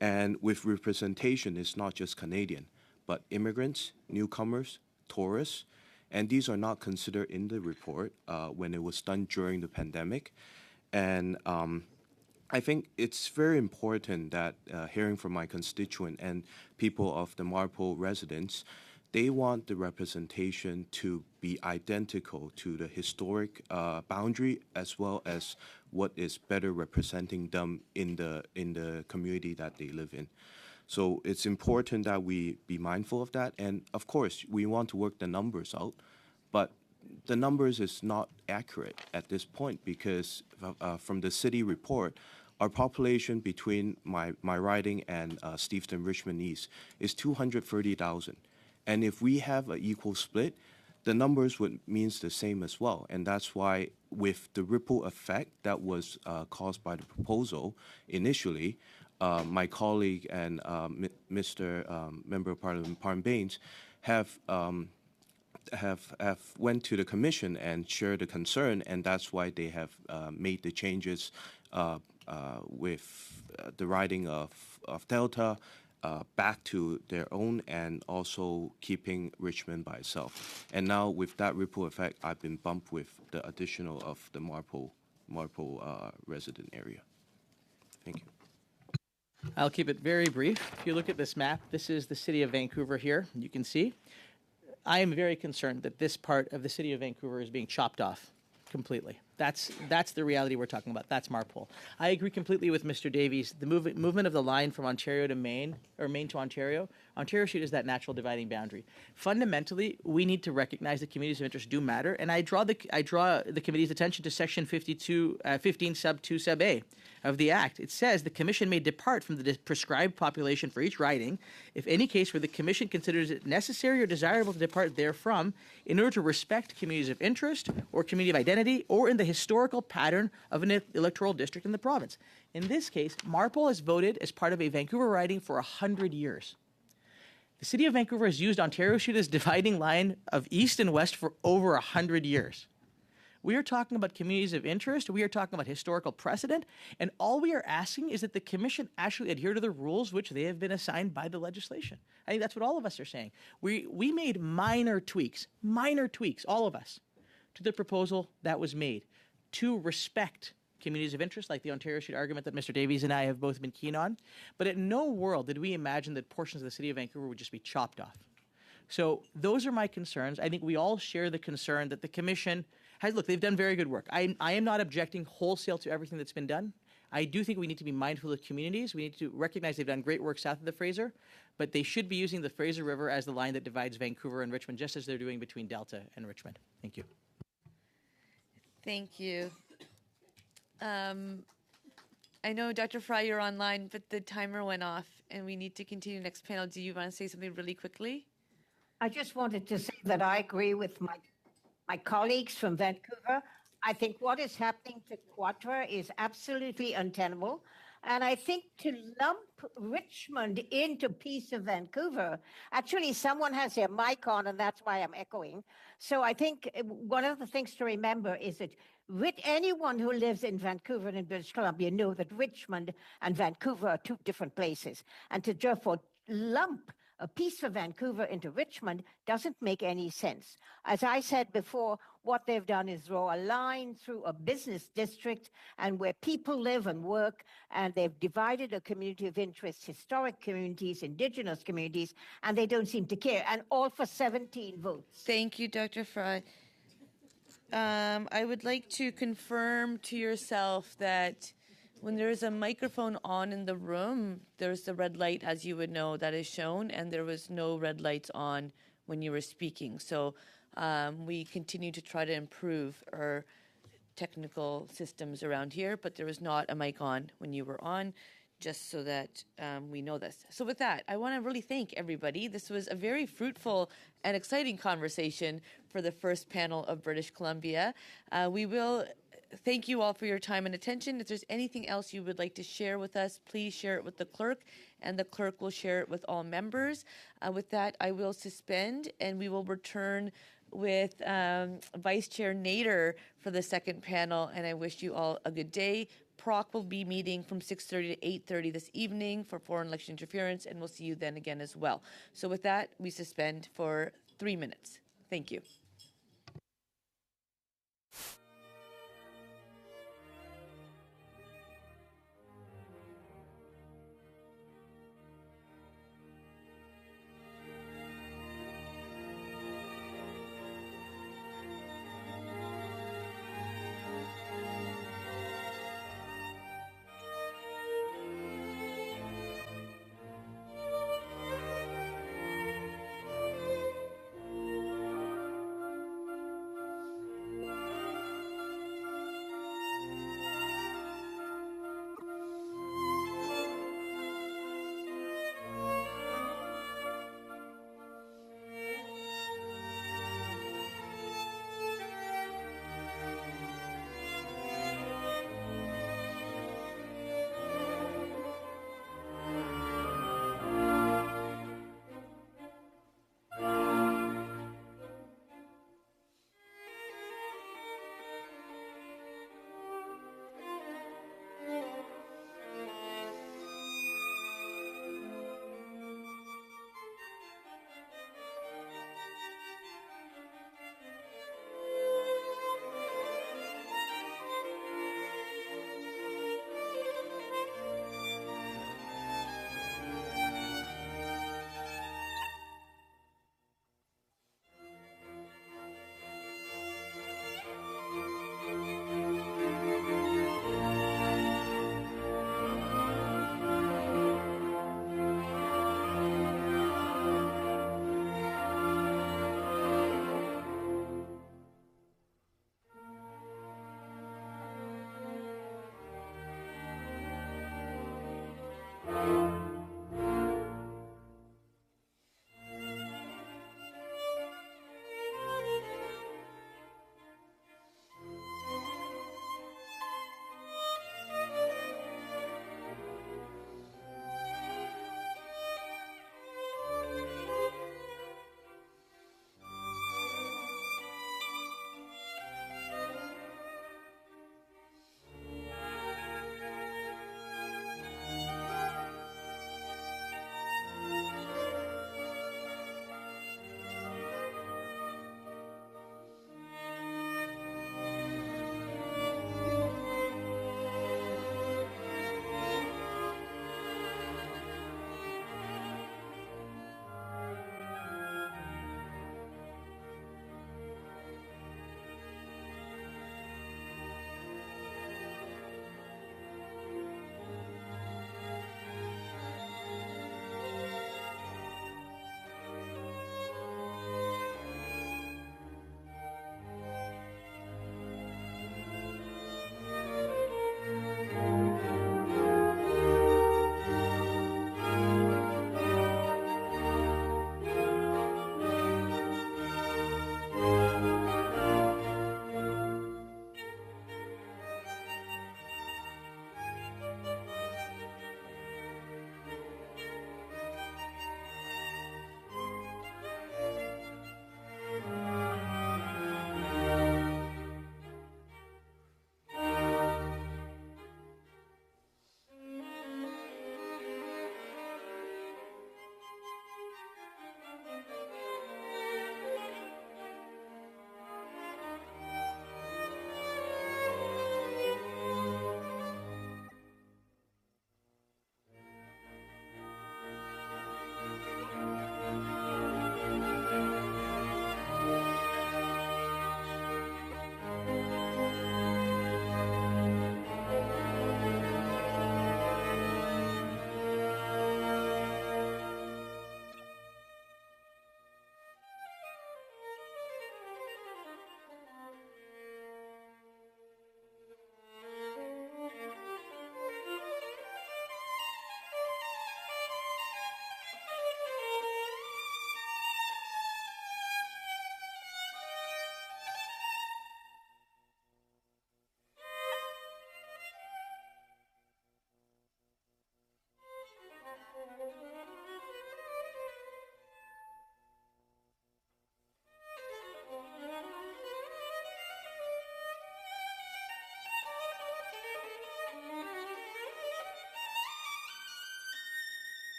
And with representation, it's not just Canadian, but immigrants, newcomers, tourists, and these are not considered in the report when it was done during the pandemic. And I think it's very important that hearing from my constituent and people of the Marpole residents, they want the representation to be identical to the historic boundary, as well as what is better representing them in the community that they live in. So it's important that we be mindful of that. And of course, we want to work the numbers out, but the numbers is not accurate at this point because from the city report, our population between my riding and Steveston Richmond East is 230,000. And if we have an equal split, the numbers would means the same as well. And that's why with the ripple effect that was caused by the proposal initially, my colleague and Mr. Member of Parliament Parn Baines have went to the commission and shared the concern, and that's why they have made the changes with the riding of Delta back to their own, and also keeping Richmond by itself. And now with that ripple effect, I've been bumped with the additional of the Marpole resident area. Thank you. I'll keep it very brief. If you look at this map, this is the city of Vancouver here. You can see. I am very concerned that this part of the city of Vancouver is being chopped off completely. That's the reality we're talking about. That's Marpole. I agree completely with Mr. Davies. The movement of the line from Ontario to Maine, or Maine to Ontario, Ontario Street is that natural dividing boundary. Fundamentally, we need to recognize that communities of interest do matter, and I draw the committee's attention to Section 15 sub 2 sub A of the Act. It says the Commission may depart from the prescribed population for each riding if any case where the Commission considers it necessary or desirable to depart therefrom in order to respect communities of interest or community of identity or in the historical pattern of an electoral district in the province. In this case, Marpole has voted as part of a Vancouver riding for 100 years. The City of Vancouver has used Ontario Street as dividing line of east and west for over 100 years. We are talking about communities of interest. We are talking about historical precedent. And all we are asking is that the Commission actually adhere to the rules which they have been assigned by the legislation. I think that's what all of us are saying. We made minor tweaks, all of us, to the proposal that was made to respect communities of interest, like the Ontario Street argument that Mr. Davies and I have both been keen on. But in no world did we imagine that portions of the City of Vancouver would just be chopped off. So those are my concerns. I think we all share the concern that the Commission has, look, they've done very good work. I am not objecting wholesale to everything that's been done. I do think we need to be mindful of communities. We need to recognize they've done great work south of the Fraser, but they should be using the Fraser River as the line that divides Vancouver and Richmond, just as they're doing between Delta and Richmond. Thank you. Thank you. I know, Dr. Fry, you're online, but the timer went off, and we need to continue next panel. Do you want to say something really quickly? I just wanted to say that I agree with my colleagues from Vancouver. I think what is happening to Quatra is absolutely untenable. And I think to lump Richmond into Peace of Vancouver, actually someone has their mic on and that's why I'm echoing. So I think one of the things to remember is that anyone who lives in Vancouver and in British Columbia know that Richmond and Vancouver are two different places. And to therefore lump a piece of Vancouver into Richmond doesn't make any sense. As I said before, what they've done is draw a line through a business district and where people live and work, and they've divided a community of interest, historic communities, Indigenous communities, and they don't seem to care, and all for 17 votes. Thank you, Dr. Fry. I would like to confirm to yourself that when there is a microphone on in the room, there's the red light, as you would know, that is shown, and there was no red lights on when you were speaking. So we continue to try to improve our technical systems around here, but there was not a mic on when you were on, just so that we know this. So with that, I want to really thank everybody. This was a very fruitful and exciting conversation for the first panel of British Columbia. We will thank you all for your time and attention. If there's anything else you would like to share with us, please share it with the clerk, and the clerk will share it with all members. With that, I will suspend, and we will return with Vice Chair Nader for the second panel, and I wish you all a good day. PROC will be meeting from 6:30 to 8:30 this evening for foreign election interference, and we'll see you then again as well. So with that, we suspend for 3 minutes. Thank you.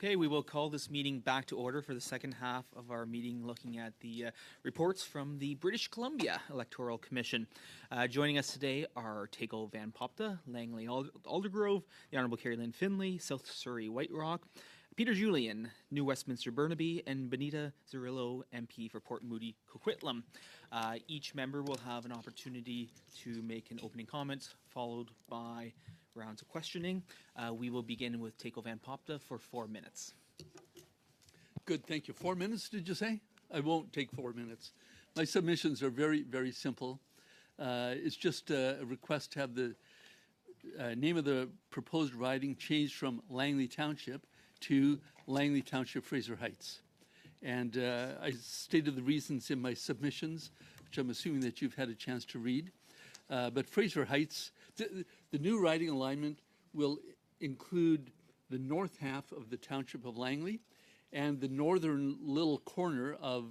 Okay, we will call this meeting back to order for the second half of our meeting, looking at the reports from the British Columbia Electoral Commission. Joining us today are Taco Van Popta, Langley Aldergrove, the Honourable Carrie Lynn Finlay, South Surrey White Rock, Peter Julian, New Westminster Burnaby, and Benita Zerillo, MP for Port Moody Coquitlam. Each member will have an opportunity to make an opening comment, followed by rounds of questioning. We will begin with Taco Van Popta for 4 minutes. Good, thank you. 4 minutes, did you say? I won't take 4 minutes. My submissions are very, very simple. It's just a request to have the name of the proposed riding changed from Langley Township to Langley Township Fraser Heights. And I stated the reasons in my submissions, which I'm assuming that you've had a chance to read. But Fraser Heights, the new riding alignment will include the north half of the township of Langley and the northern little corner of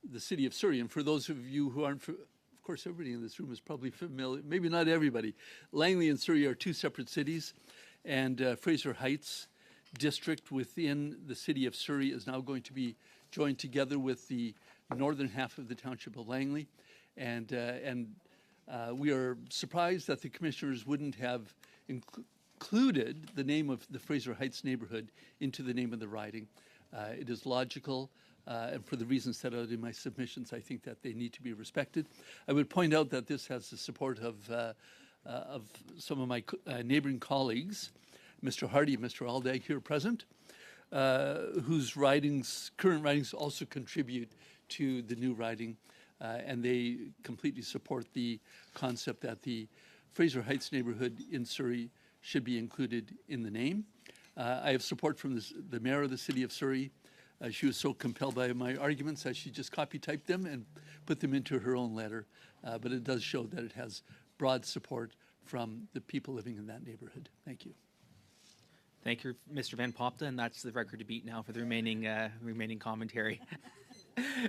the city of Surrey. And for those of you who aren't, of course, everybody in this room is probably familiar, maybe not everybody. Langley and Surrey are two separate cities, and Fraser Heights district within the city of Surrey is now going to be joined together with the northern half of the township of Langley. And we are surprised that the commissioners wouldn't have included the name of the Fraser Heights neighborhood into the name of the riding. It is logical, and for the reasons set out in my submissions, I think that they need to be respected. I would point out that this has the support of some of my neighboring colleagues, Mr. Hardy and Mr. Aldag here present, whose current ridings also contribute to the new riding. And they completely support the concept that the Fraser Heights neighborhood in Surrey should be included in the name. I have support from the mayor of the city of Surrey. She was so compelled by my arguments that she just copy-typed them and put them into her own letter. But it does show that it has broad support from the people living in that neighborhood. Thank you. Thank you, Mr. Van Popta, and that's the record to beat now for the remaining commentary.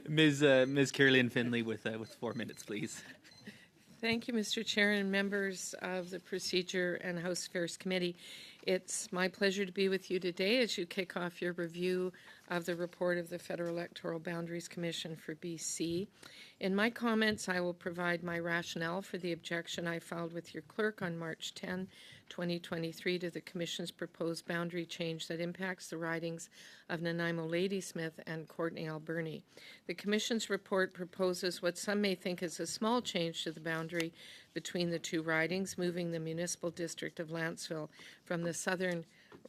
Ms. Carrie Lynn Finlay with 4 minutes, please. Thank you, Mr. Chair and members of the Procedure and House Affairs Committee. It's my pleasure to be with you today as you kick off your review of the report of the Federal Electoral Boundaries Commission for BC. In my comments, I will provide my rationale for the objection I filed with your clerk on March 10, 2023 to the Commission's proposed boundary change that impacts the ridings of Nanaimo Ladysmith and Courtenay Alberni. The Commission's report proposes what some may think is a small change to the boundary between the two ridings, moving the municipal district of Lantzville from the southern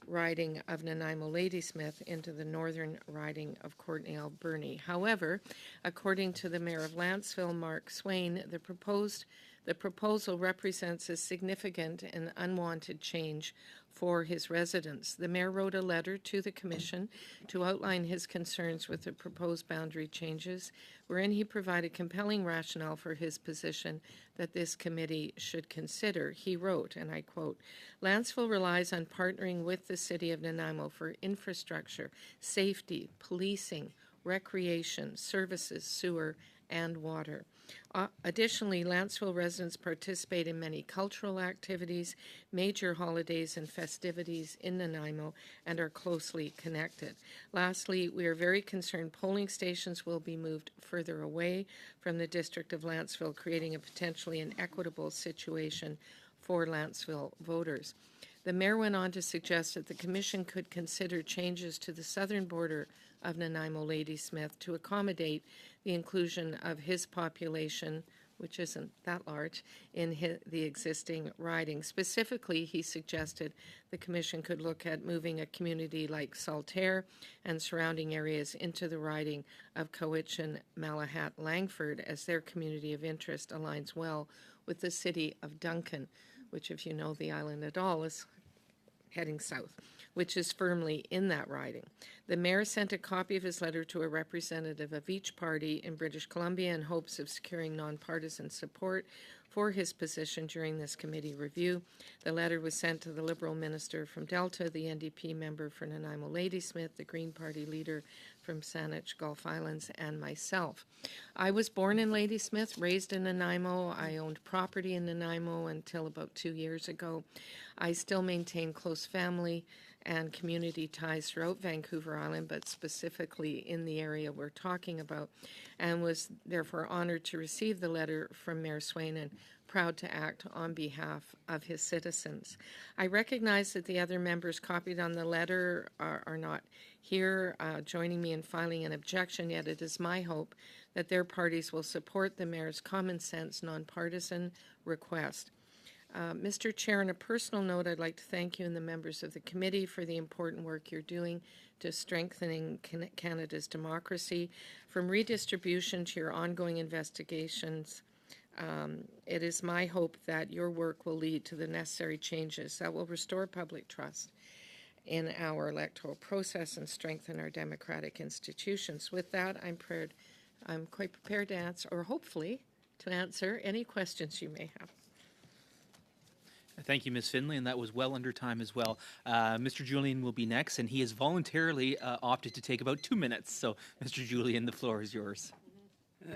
riding of Nanaimo Ladysmith into the northern riding of Courtenay Alberni. However, according to the Mayor of Lantzville, Mark Swain, the proposal represents a significant and unwanted change for his residents. The mayor wrote a letter to the commission to outline his concerns with the proposed boundary changes, wherein he provided compelling rationale for his position that this committee should consider. He wrote, and I quote, "Lantzville relies on partnering with the city of Nanaimo for infrastructure, safety, policing, recreation, services, sewer, and water. Additionally, Lantzville residents participate in many cultural activities, major holidays and festivities in Nanaimo, and are closely connected. Lastly, we are very concerned polling stations will be moved further away from the district of Lantzville, creating a potentially inequitable situation for Lantzville voters." The mayor went on to suggest that the commission could consider changes to the southern border of Nanaimo Ladysmith to accommodate the inclusion of his population, which isn't that large, in the existing riding. Specifically, he suggested the commission could look at moving a community like Saltaire and surrounding areas into the riding of Cowichan, Malahat, Langford, as their community of interest aligns well with the city of Duncan, which, if you know the island at all, is heading south, which is firmly in that riding. The mayor sent a copy of his letter to a representative of each party in British Columbia in hopes of securing nonpartisan support for his position during this committee review. The letter was sent to the Liberal minister from Delta, the NDP member for Nanaimo Ladysmith, the Green Party leader from Saanich Gulf Islands, and myself. I was born in Ladysmith, raised in Nanaimo. I owned property in Nanaimo until about 2 years ago. I still maintain close family and community ties throughout Vancouver Island, but specifically in the area we're talking about, and was therefore honored to receive the letter from Mayor Swain and proud to act on behalf of his citizens. I recognize that the other members copied on the letter are not here joining me in filing an objection, yet it is my hope that their parties will support the Mayor's common sense, nonpartisan request. Mr. Chair, on a personal note, I'd like to thank you and the members of the committee for the important work you're doing to strengthening Canada's democracy. From redistribution to your ongoing investigations, it is my hope that your work will lead to the necessary changes that will restore public trust in our electoral process and strengthen our democratic institutions. With that, I'm quite prepared to answer, or hopefully to answer, any questions you may have. Thank you, Ms. Finley, and that was well under time as well. Mr. Julian will be next, and he has voluntarily opted to take about 2 minutes. So, Mr. Julian, the floor is yours.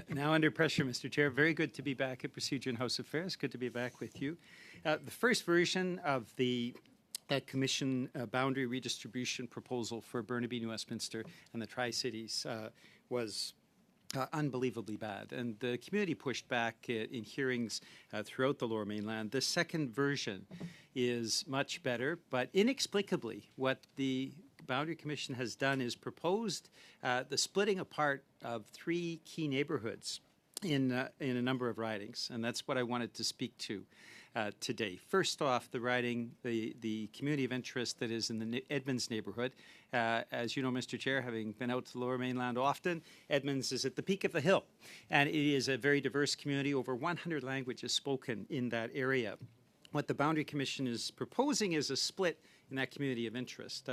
Now under pressure, Mr. Chair. Very good to be back at Procedure and House Affairs. Good to be back with you. The first version of the Commission boundary redistribution proposal for Burnaby, New Westminster, and the Tri-Cities was unbelievably bad. And the community pushed back in hearings throughout the Lower Mainland. The second version is much better, but inexplicably, what the Boundary Commission has done is proposed the splitting apart of 3 key neighborhoods in a number of ridings, and that's what I wanted to speak to today. First off, the riding, the community of interest that is in the Edmonds neighborhood. As you know, Mr. Chair, having been out to the Lower Mainland often, Edmonds is at the peak of the hill, and it is a very diverse community, over 100 languages spoken in that area. What the Boundary Commission is proposing is a split in that community of interest,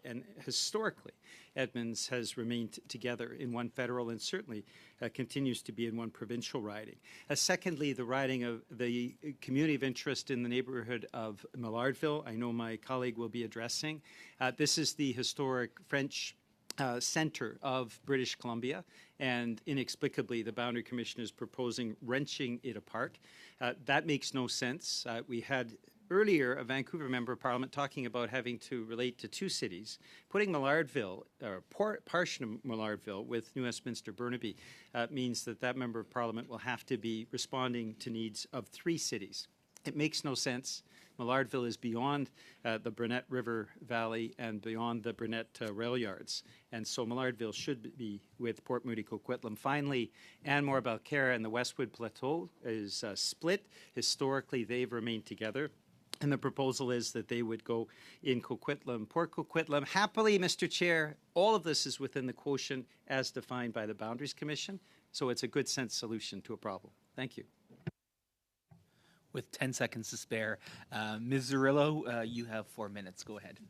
and historically, Edmonds has remained together in one federal and certainly continues to be in one provincial riding. Secondly, the riding of the community of interest in the neighborhood of Millardville, I know my colleague will be addressing. This is the historic French center of British Columbia, and inexplicably the Boundary Commission is proposing wrenching it apart. That makes no sense. We had earlier a Vancouver Member of Parliament talking about having to relate to 2 cities. Putting Millardville, or portion of Millardville with New Westminster Burnaby means that that Member of Parliament will have to be responding to needs of 3 cities. It makes no sense. Millardville is beyond the Burnett River Valley and beyond the Burnett rail yards. And so Millardville should be with Port Moody Coquitlam. Finally, Anmore, Balcarra, and the Westwood Plateau is split. Historically, they've remained together. And the proposal is that they would go in Coquitlam, Port Coquitlam. Happily, Mr. Chair, all of this is within the quotient as defined by the Boundaries Commission. So it's a good sense solution to a problem. Thank you. With 10 seconds to spare, Ms. Zerillo, you have 4 minutes. Go ahead.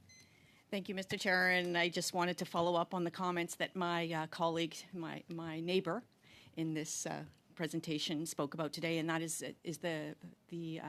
Thank you, Mr. Chair. And I just wanted to follow up on the comments that my colleague, my neighbor in this presentation spoke about today, and that is the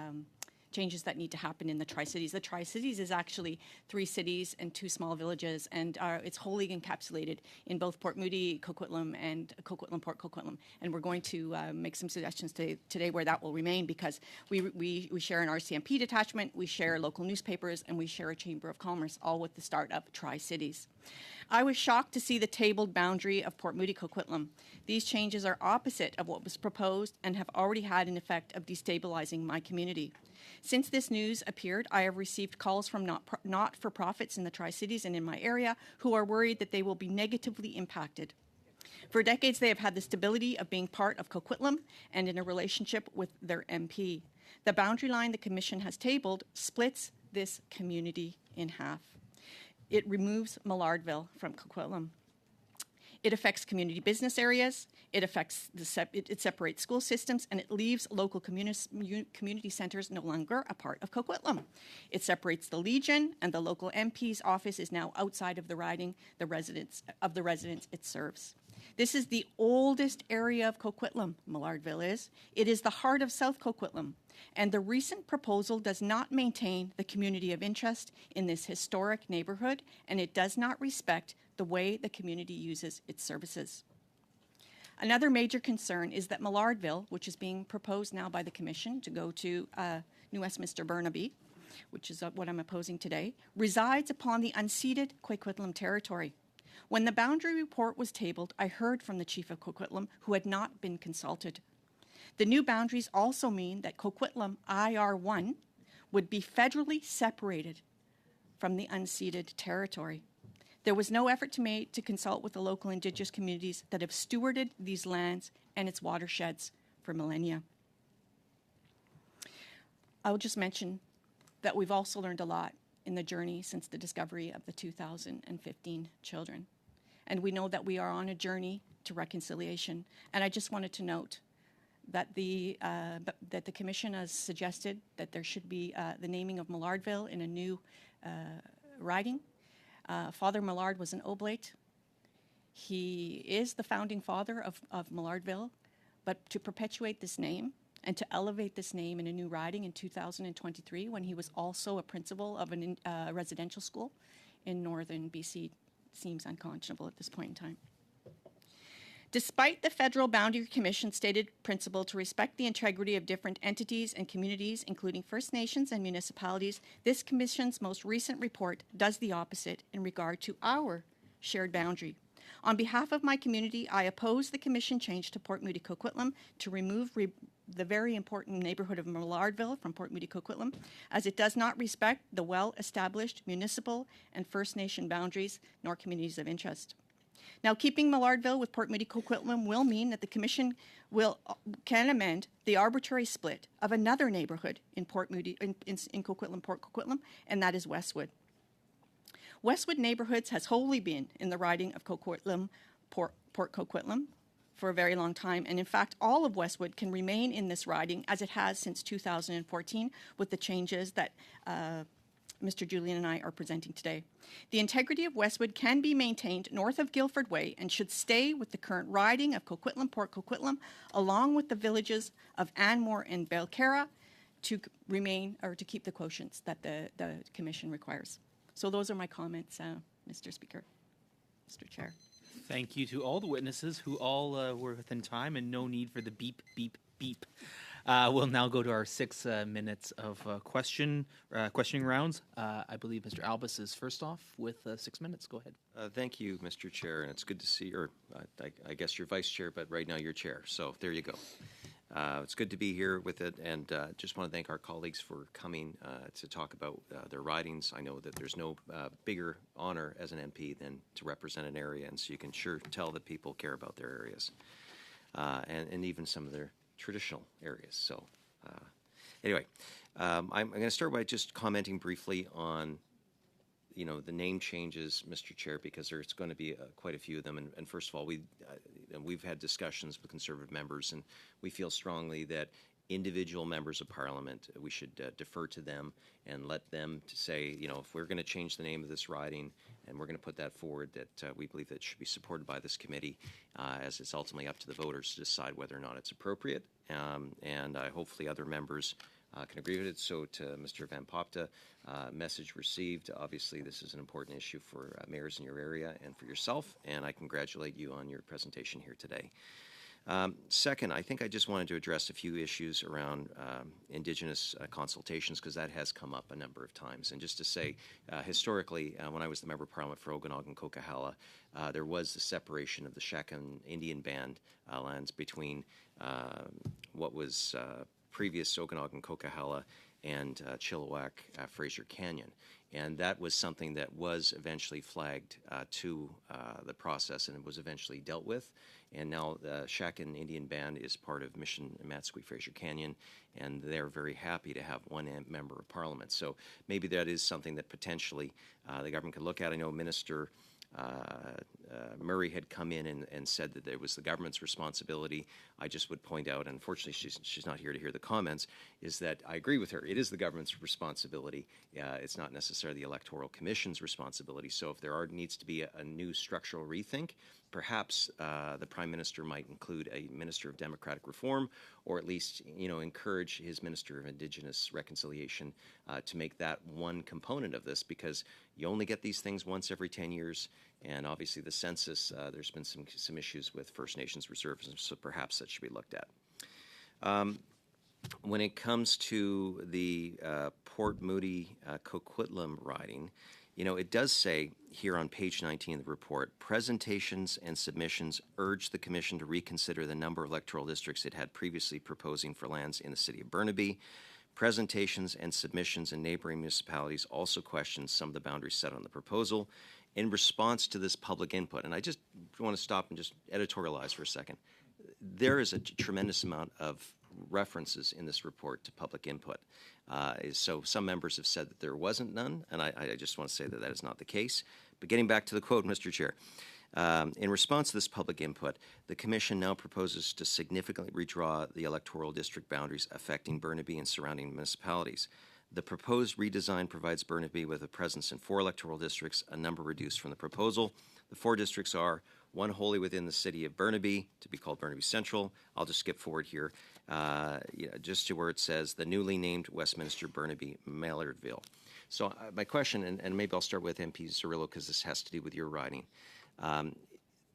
changes that need to happen in the Tri-Cities. The Tri-Cities is actually 3 cities and 2 small villages, and it's wholly encapsulated in both Port Moody, Coquitlam, and Coquitlam, Port Coquitlam. And we're going to make some suggestions today where that will remain, because we share an RCMP detachment, we share local newspapers, and we share a Chamber of Commerce, all with the start of Tri-Cities. I was shocked to see the tabled boundary of Port Moody Coquitlam. These changes are opposite of what was proposed and have already had an effect of destabilizing my community. Since this news appeared, I have received calls from not-for-profits in the Tri-Cities and in my area who are worried that they will be negatively impacted. For decades, they have had the stability of being part of Coquitlam and in a relationship with their MP. The boundary line the Commission has tabled splits this community in half. It removes Millardville from Coquitlam. It affects community business areas, it separates school systems, and it leaves local community centres no longer a part of Coquitlam. It separates the Legion, and the local MP's office is now outside of the riding the residents it serves. This is the oldest area of Coquitlam, Millardville is. It is the heart of South Coquitlam, and the recent proposal does not maintain the community of interest in this historic neighborhood, and it does not respect the way the community uses its services. Another major concern is that Millardville, which is being proposed now by the Commission to go to New Westminster Burnaby, which is what I'm opposing today, resides upon the unceded Coquitlam territory. When the boundary report was tabled, I heard from the Chief of Coquitlam, who had not been consulted. The new boundaries also mean that Coquitlam IR1 would be federally separated from the unceded territory. There was no effort to consult with the local Indigenous communities that have stewarded these lands and its watersheds for millennia. I will just mention that we've also learned a lot in the journey since the discovery of the 2015 children. And we know that we are on a journey to reconciliation. And I just wanted to note that the Commission has suggested that there should be the naming of Millardville in a new riding. Father Millard was an oblate. He is the founding father of Millardville, but to perpetuate this name and to elevate this name in a new riding in 2023, when he was also a principal of a residential school in northern BC, seems unconscionable at this point in time. Despite the Federal Boundary Commission's stated principle to respect the integrity of different entities and communities, including First Nations and municipalities, this Commission's most recent report does the opposite in regard to our shared boundary. On behalf of my community, I oppose the Commission change to Port Moody Coquitlam to remove the very important neighborhood of Millardville from Port Moody Coquitlam, as it does not respect the well-established municipal and First Nation boundaries nor communities of interest. Now, keeping Millardville with Port Moody Coquitlam will mean that the Commission can amend the arbitrary split of another neighborhood in Port Moody, in Coquitlam, Port Coquitlam, and that is Westwood. Westwood neighborhoods has wholly been in the riding of Coquitlam, Port Coquitlam, for a very long time, and in fact, all of Westwood can remain in this riding as it has since 2014, with the changes that Mr. Julian and I are presenting today. The integrity of Westwood can be maintained north of Guildford Way and should stay with the current riding of Coquitlam, Port Coquitlam, along with the villages of Anmore and Belcarra, to remain or to keep the quotients that the Commission requires. So those are my comments, Mr. Speaker, Mr. Chair. Thank you to all the witnesses who all were within time and no need for the beep, beep, beep. We'll now go to our 6 minutes of questioning rounds. I believe Mr. Albus is first off with 6 minutes. Go ahead. Thank you, Mr. Chair, and it's good to see, or I guess you're vice chair, but right now you're chair, so there you go. It's good to be here with it, and just want to thank our colleagues for coming to talk about their ridings. I know that there's no bigger honor as an MP than to represent an area, and so you can sure tell that people care about their areas, and even some of their traditional areas. So anyway, I'm going to start by just commenting briefly on the name changes, Mr. Chair, because there's going to be quite a few of them. And first of all, we've had discussions with Conservative members, and we feel strongly that individual members of Parliament, we should defer to them and let them to say, if we're going to change the name of this riding and we're going to put that forward, that we believe that it should be supported by this committee, as it's ultimately up to the voters to decide whether or not it's appropriate. And hopefully other members can agree with it. So to Mr. Van Popta, message received. Obviously, this is an important issue for mayors in your area and for yourself, and I congratulate you on your presentation here today. Second, I think I just wanted to address a few issues around Indigenous consultations, because that has come up a number of times. And just to say, historically, when I was the Member of Parliament for Okanagan Coquihalla, there was the separation of the Shakan Indian Band lands between what was previous Okanagan Coquihalla and Chilliwack Fraser Canyon. And that was something that was eventually flagged to the process, and it was eventually dealt with. And now the Shakan Indian Band is part of Mission Matsqui Fraser Canyon, and they're very happy to have one member of Parliament. So maybe that is something that potentially the government could look at. I know Minister Murray had come in and said that it was the government's responsibility. I just would point out, unfortunately she's not here to hear the comments, is that I agree with her. It is the government's responsibility. It's not necessarily the Electoral Commission's responsibility. So if there needs to be a new structural rethink, perhaps the Prime Minister might include a Minister of Democratic Reform, or at least encourage his Minister of Indigenous Reconciliation to make that one component of this, because you only get these things once every 10 years. And obviously the census, there's been some issues with First Nations reserves, so perhaps that should be looked at. When it comes to the Port Moody Coquitlam riding, it does say here on page 19 of the report, presentations and submissions urge the Commission to reconsider the number of electoral districts it had previously proposing for lands in the city of Burnaby. Presentations and submissions in neighboring municipalities also question some of the boundaries set on the proposal. In response to this public input, and I just want to stop and just editorialize for a second, there is a tremendous amount of references in this report to public input. So some members have said that there wasn't none, and I just want to say that that is not the case. But getting back to the quote, Mr. Chair, in response to this public input, the Commission now proposes to significantly redraw the electoral district boundaries affecting Burnaby and surrounding municipalities. The proposed redesign provides Burnaby with a presence in 4 electoral districts, a number reduced from the proposal. The 4 districts are one wholly within the city of Burnaby, to be called Burnaby Central. I'll just skip forward here, just to where it says the newly named Westminster Burnaby Maillardville. So my question, and maybe I'll start with MP Cirillo because this has to do with your riding.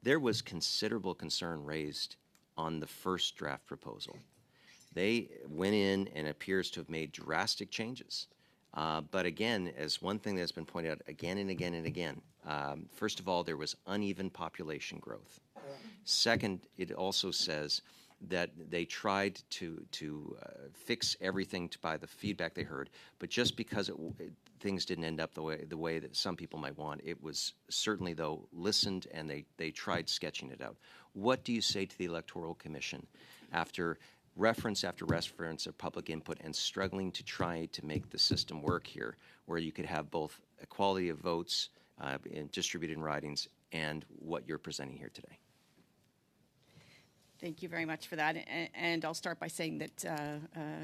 There was considerable concern raised on the first draft proposal. They went in and appears to have made drastic changes. But again, as one thing that's been pointed out again and again and again, first of all, there was uneven population growth. Second, it also says that they tried to fix everything by the feedback they heard, but just because things didn't end up the way that some people might want, it was certainly, though, listened, and they tried sketching it out. What do you say to the Electoral Commission after reference after reference of public input and struggling to try to make the system work here, where you could have both equality of votes in distributed ridings and what you're presenting here today? Thank you very much for that. And I'll start by saying that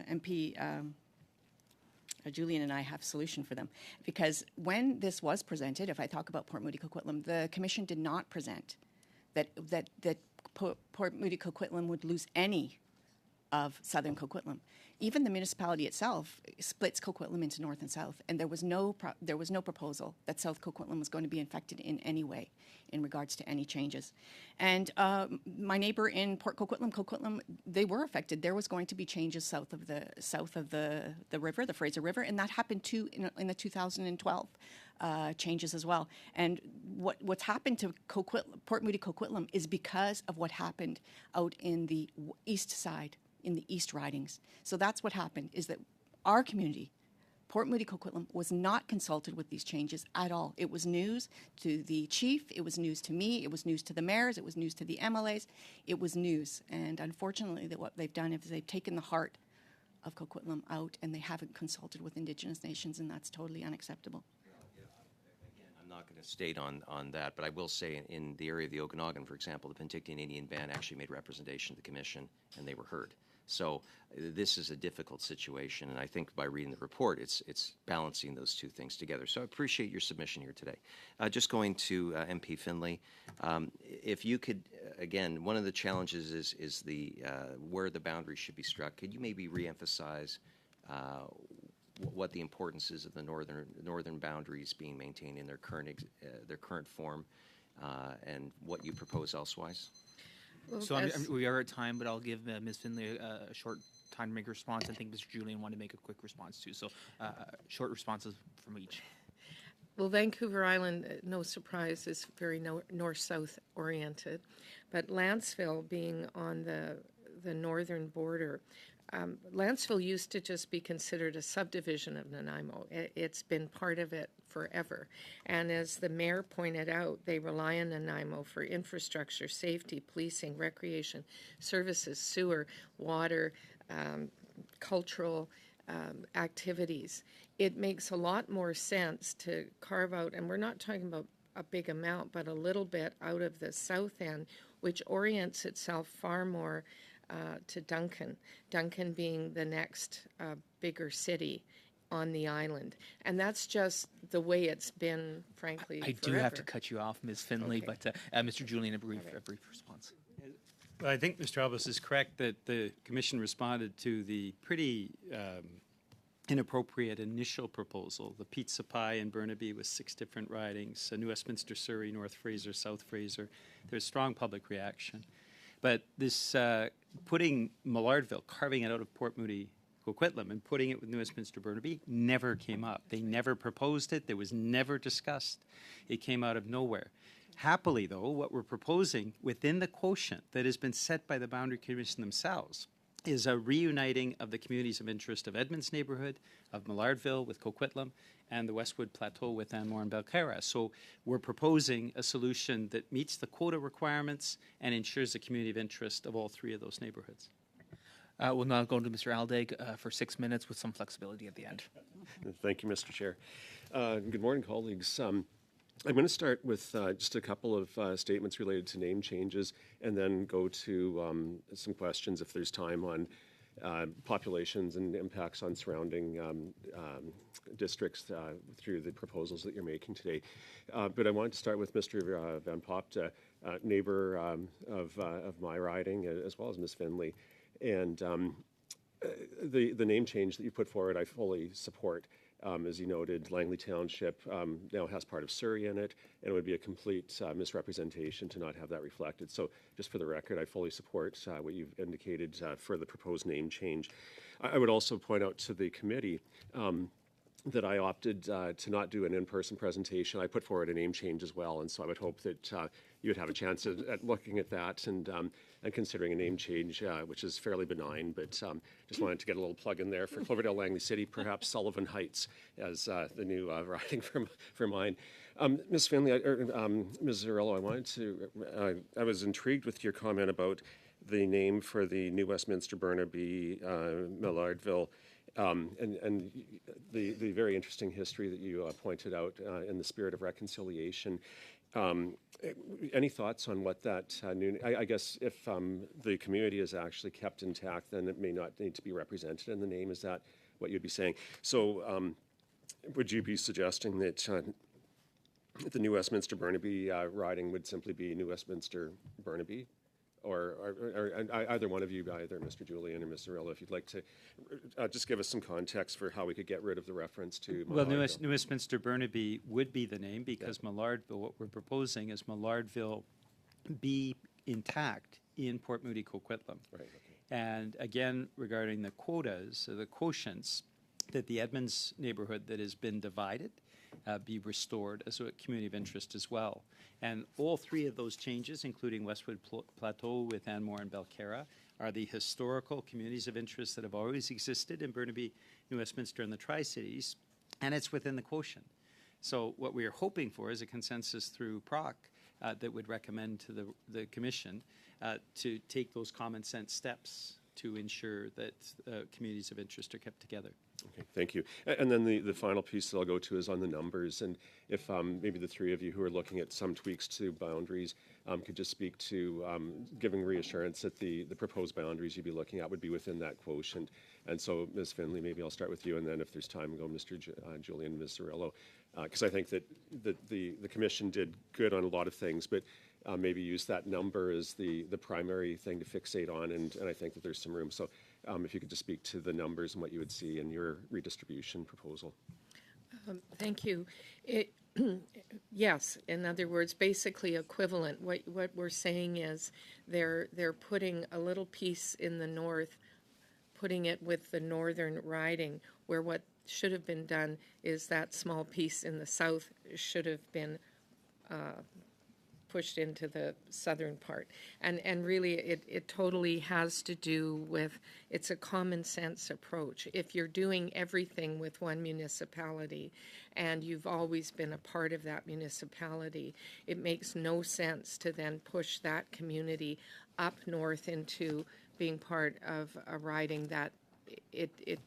MP Julian and I have a solution for them. Because when this was presented, if I talk about Port Moody Coquitlam, the Commission did not present that Port Moody Coquitlam would lose any of southern Coquitlam. Even the municipality itself splits Coquitlam into north and south, and there was no proposal that South Coquitlam was going to be affected in any way in regards to any changes. And my neighbor in Port Coquitlam, they were affected. There was going to be changes south of the river, the Fraser River, and that happened too in the 2012 changes as well. And what's happened to Port Moody Coquitlam is because of what happened out in the east side, in the east ridings. So that's what happened, is that our community, Port Moody Coquitlam, was not consulted with these changes at all. It was news to the chief, it was news to me, it was news to the mayors, it was news to the MLAs, it was news. And unfortunately, what they've done is they've taken the heart of Coquitlam out, and they haven't consulted with Indigenous nations, and that's totally unacceptable. I'm not going to state on that, but I will say in the area of the Okanagan, for example, the Penticton Indian Band actually made representation to the Commission, and they were heard. So this is a difficult situation, and I think by reading the report, it's balancing those two things together. So I appreciate your submission here today. Just going to MP Finlay, if you could, again, one of the challenges is the where the boundaries should be struck. Could you maybe reemphasize what the importance is of the northern boundaries being maintained in their current form, and what you propose elsewise? Well, So we are at time, but I'll give Ms. Finlay a short time to make a response. I think Mr. Julian wanted to make a quick response too. So short responses from each. Well, Vancouver Island, no surprise, is very north-south oriented, but Lantzville being on the northern border, Lantzville used to just be considered a subdivision of Nanaimo. It's been part of it forever. And as the mayor pointed out, they rely on Nanaimo for infrastructure, safety, policing, recreation, services, sewer, water, cultural activities. It makes a lot more sense to carve out, and we're not talking about a big amount, but a little bit out of the south end, which orients itself far more to Duncan. Duncan being the next bigger city on the island. And that's just the way it's been, frankly, I do have to cut you off, Ms. Finley, Okay. but Mr. Julian, a brief response. Well, I think Mr. Albus is correct that the Commission responded to the pretty inappropriate initial proposal, the pizza pie in Burnaby with 6 different ridings, New Westminster, Surrey, North Fraser, South Fraser. There's strong public reaction. But this putting Millardville, carving it out of Port Moody, Coquitlam, and putting it with New Westminster, Burnaby never came up. They never proposed it. It was never discussed. It came out of nowhere. Happily, though, what we're proposing within the quotient that has been set by the Boundary Commission themselves is a reuniting of the communities of interest of Edmonds neighborhood, of Millardville with Coquitlam, and the Westwood Plateau with Anmore and Belcarra. So we're proposing a solution that meets the quota requirements and ensures the community of interest of all 3 of those neighborhoods. We'll now go to Mr. Aldag for 6 minutes with some flexibility at the end. Thank you, Mr. Chair. Good morning, colleagues. I'm going to start with just a couple of statements related to name changes and then go to some questions, if there's time, on populations and impacts on surrounding districts through the proposals that you're making today. But I wanted to start with Mr. Van Popta, neighbor of my riding, as well as Ms. Finley. And the name change that you put forward, I fully support. As you noted, Langley Township now has part of Surrey in it, and it would be a complete misrepresentation to not have that reflected. So just for the record, I fully support what you've indicated for the proposed name change. I would also point out to the committee that I opted to not do an in-person presentation. I put forward a name change as well, and so I would hope that you would have a chance at looking at that and considering a name change, which is fairly benign, but just wanted to get a little plug in there for Cloverdale Langley City, perhaps Sullivan Heights as the new riding for mine. Ms. Finley, Ms. Zarello, I was intrigued with your comment about the name for the New Westminster, Burnaby, Millardville, and the very interesting history that you pointed out in the spirit of reconciliation. Any thoughts on what that new? I guess if the community is actually kept intact, then it may not need to be represented in the name. Is that what you'd be saying? So, would you be suggesting that the New Westminster Burnaby riding would simply be New Westminster Burnaby? Or either one of you, either Mr. Julian or Ms. Zarello, if you'd like to just give us some context for how we could get rid of the reference to Well, New Westminster Burnaby would be the name because Millardville, what we're proposing is Millardville be intact in Port Moody, Coquitlam. Right, okay. And again, regarding the quotas, the quotients, that the Edmonds neighborhood that has been divided be restored as a community of interest as well. And all 3 of those changes, including Westwood Plateau with Anmore and Belcarra, are the historical communities of interest that have always existed in Burnaby, New Westminster, and the Tri-Cities, and it's within the quotient. So what we are hoping for is a consensus through PROC that would recommend to the Commission to take those common sense steps to ensure that communities of interest are kept together. Okay, thank you. And then the final piece that I'll go to is on the numbers. And if maybe the 3 of you who are looking at some tweaks to boundaries could just speak to giving reassurance that the proposed boundaries you'd be looking at would be within that quotient. And so, Ms. Finley, maybe I'll start with you, and then if there's time, go Mr. Julian and Ms. Zarello, because I think that the Commission did good on a lot of things, but maybe use that number as the primary thing to fixate on, and I think that there's some room. So if you could just speak to the numbers and what you would see in your redistribution proposal. Thank you. Yes, in other words, basically equivalent. What we're saying is they're putting a little piece in the north, putting it with the northern riding, where what should have been done is that small piece in the south should have been pushed into the southern part. And really it totally has to do with, it's a common sense approach. If you're doing everything with one municipality and you've always been a part of that municipality, it makes no sense to then push that community up north into being part of a riding that it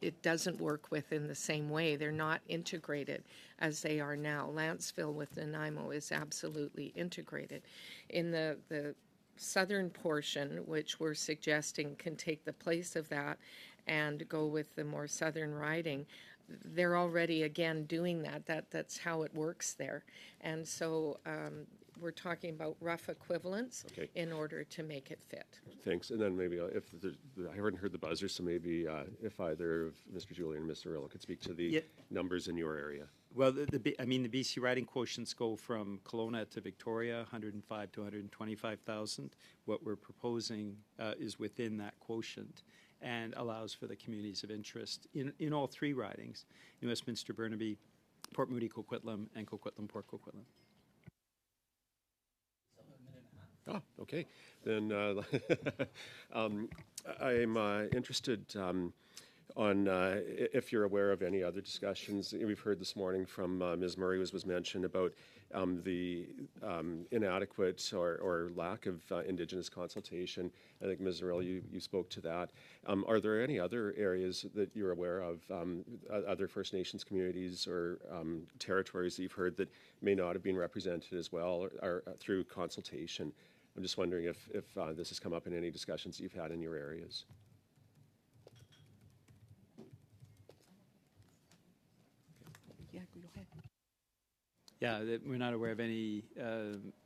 it doesn't work with in the same way. They're not integrated as they are now. Lantzville with Nanaimo is absolutely integrated. In the southern portion, which we're suggesting can take the place of that and go with the more southern riding, they're already, again, doing that. That's how it works there. And so we're talking about rough equivalents in order to make it fit. Thanks. And then maybe I haven't heard the buzzer, so maybe if either of Mr. Julian and Mr. Rillo could speak to the numbers in your area. Well, the BC riding quotients go from Kelowna to Victoria, 105 to 125,000. What we're proposing is within that quotient and allows for the communities of interest in all three ridings: New Westminster, Burnaby, Port Moody, Coquitlam, and Coquitlam, Port Coquitlam. Oh, okay. Then I'm interested on if you're aware of any other discussions. We've heard this morning from Ms. Murray was mentioned about the inadequate or lack of Indigenous consultation. I think, Ms. Zarrell, you spoke to that. Are there any other areas that you're aware of, other First Nations communities or territories that you've heard that may not have been represented as well or through consultation? I'm just wondering if this has come up in any discussions that you've had in your areas. Yeah, go ahead. Yeah, we're not aware of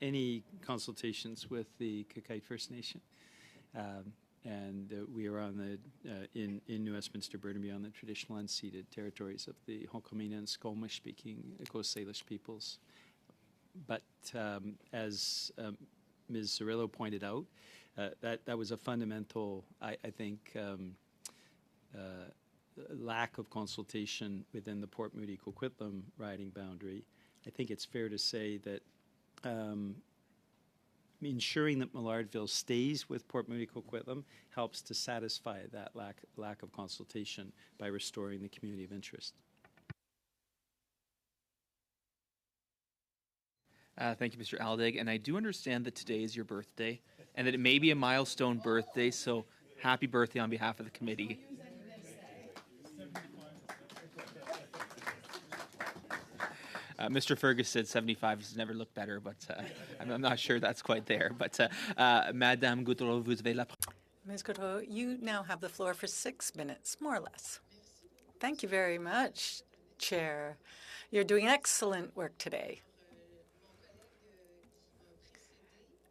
any consultations with the Kakite First Nation, and we are on the in New Westminster, Burnaby, on the traditional unceded territories of the Hokomena and Squamish-speaking Coast Salish peoples. But as Ms. Cirillo pointed out, that was a fundamental, I think, lack of consultation within the Port Moody Coquitlam riding boundary. I think it's fair to say that ensuring that Millardville stays with Port Moody Coquitlam helps to satisfy that lack of consultation by restoring the community of interest. Thank you, Mr. Aldag. And I do understand that today is your birthday and that it may be a milestone birthday, so happy birthday on behalf of the committee. Mr. Fergus said 75 has never looked better, but I'm not sure that's quite there. But Madame Goudreau, vous avez la parole. Ms. Goudreau, you now have the floor for 6 minutes, more or less. Thank you very much, Chair. You're doing excellent work today.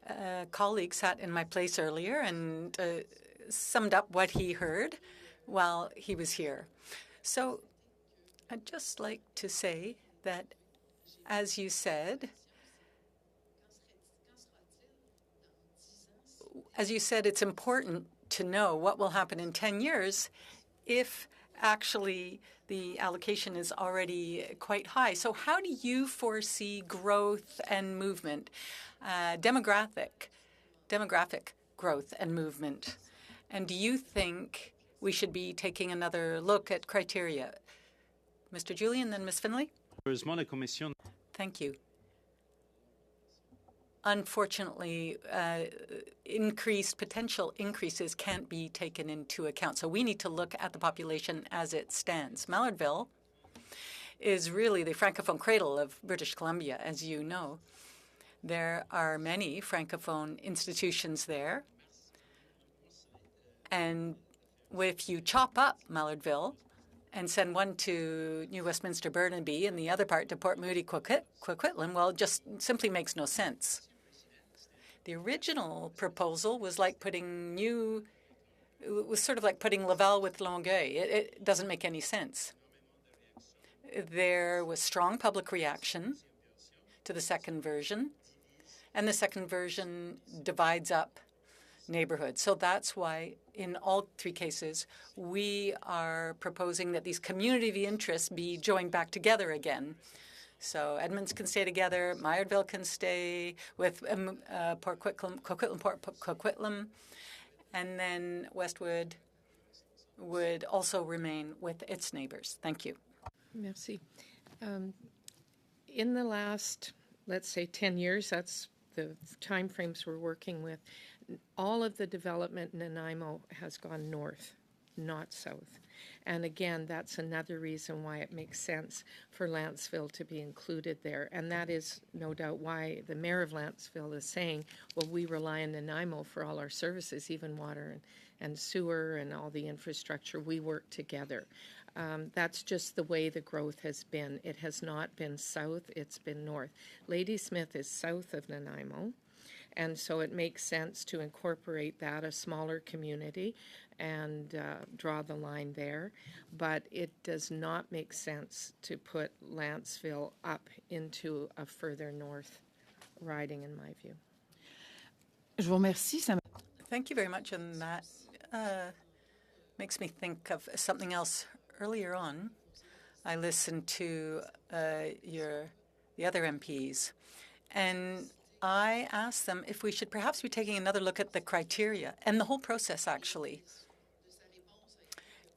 A colleague sat in my place earlier and summed up what he heard while he was here. So I'd just like to say that, as you said, it's important to know what will happen in 10 years if actually the allocation is already quite high. So how do you foresee growth and movement, demographic growth and movement? And do you think we should be taking another look at criteria? Mr. Julian, then Ms. Finlay. Thank you. Unfortunately, potential increases can't be taken into account. So we need to look at the population as it stands. Millardville is really the Francophone cradle of British Columbia, as you know. There are many Francophone institutions there. And if you chop up Millardville and send one to New Westminster, Burnaby, and the other part to Port Moody, Coquitlam, well, it just simply makes no sense. The original proposal was like putting sort of like putting Laval with Longueuil. It doesn't make any sense. There was strong public reaction to the second version, and the second version divides up neighborhoods. So that's why in all three cases, we are proposing that these community of interest be joined back together again. So Edmonds can stay together, Millardville can stay with Port Coquitlam, and then Westwood would also remain with its neighbors. Thank you. Merci. In the last, let's say, 10 years, that's the time frames we're working with, all of the development in Nanaimo has gone north, not south. And again, that's another reason why it makes sense for Lantzville to be included there. And that is no doubt why the mayor of Lantzville is saying, well, we rely on Nanaimo for all our services, even water and sewer and all the infrastructure. We work together. That's just the way the growth has been. It has not been south, it's been north. Ladysmith is south of Nanaimo, and so it makes sense to incorporate that, a smaller community, and draw the line there. But it does not make sense to put Lantzville up into a further north riding, in my view. Je vous remercie. Thank you very much, and that makes me think of something else. Earlier on, I listened to the other MPs, and I asked them if we should perhaps be taking another look at the criteria and the whole process, actually.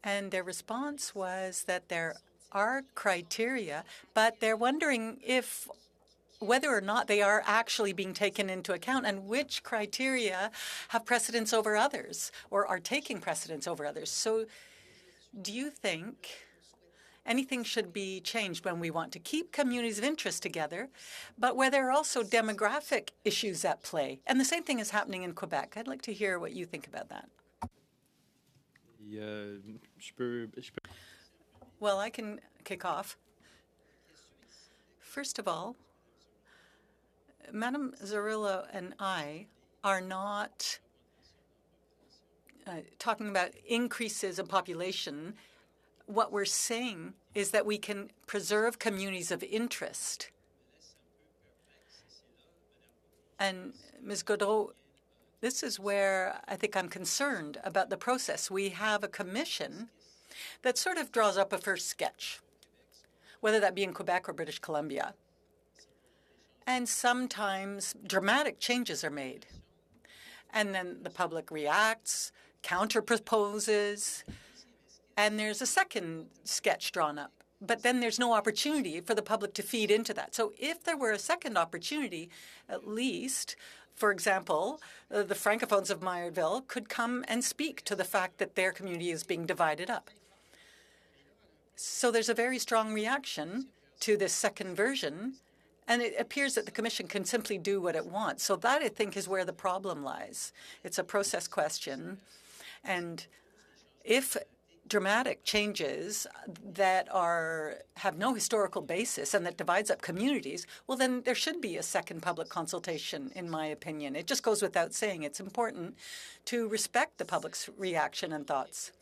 And their response was that there are criteria, but they're wondering if whether or not they are actually being taken into account and which criteria have precedence over others or are taking precedence over others. So do you think anything should be changed when we want to keep communities of interest together, but where there are also demographic issues at play? And the same thing is happening in Quebec. I'd like to hear what you think about that. Well, I can kick off. First of all, Madam Zarrillo and I are not talking about increases in population. What we're saying is that we can preserve communities of interest. And Ms. Gaudreau, this is where I think I'm concerned about the process. We have a commission that sort of draws up a first sketch, whether that be in Quebec or British Columbia. And sometimes dramatic changes are made. And then the public reacts, counter-proposes, and there's a second sketch drawn up. But then there's no opportunity for the public to feed into that. So if there were a second opportunity, at least, for example, the Francophones of Meierville could come and speak to the fact that their community is being divided up. So there's a very strong reaction to this second version, and it appears that the Commission can simply do what it wants. So that, I think, is where the problem lies. It's a process question. And if dramatic changes that have no historical basis and that divides up communities, well, then there should be a second public consultation, in my opinion. It just goes without saying. It's important to respect the public's reaction and thoughts.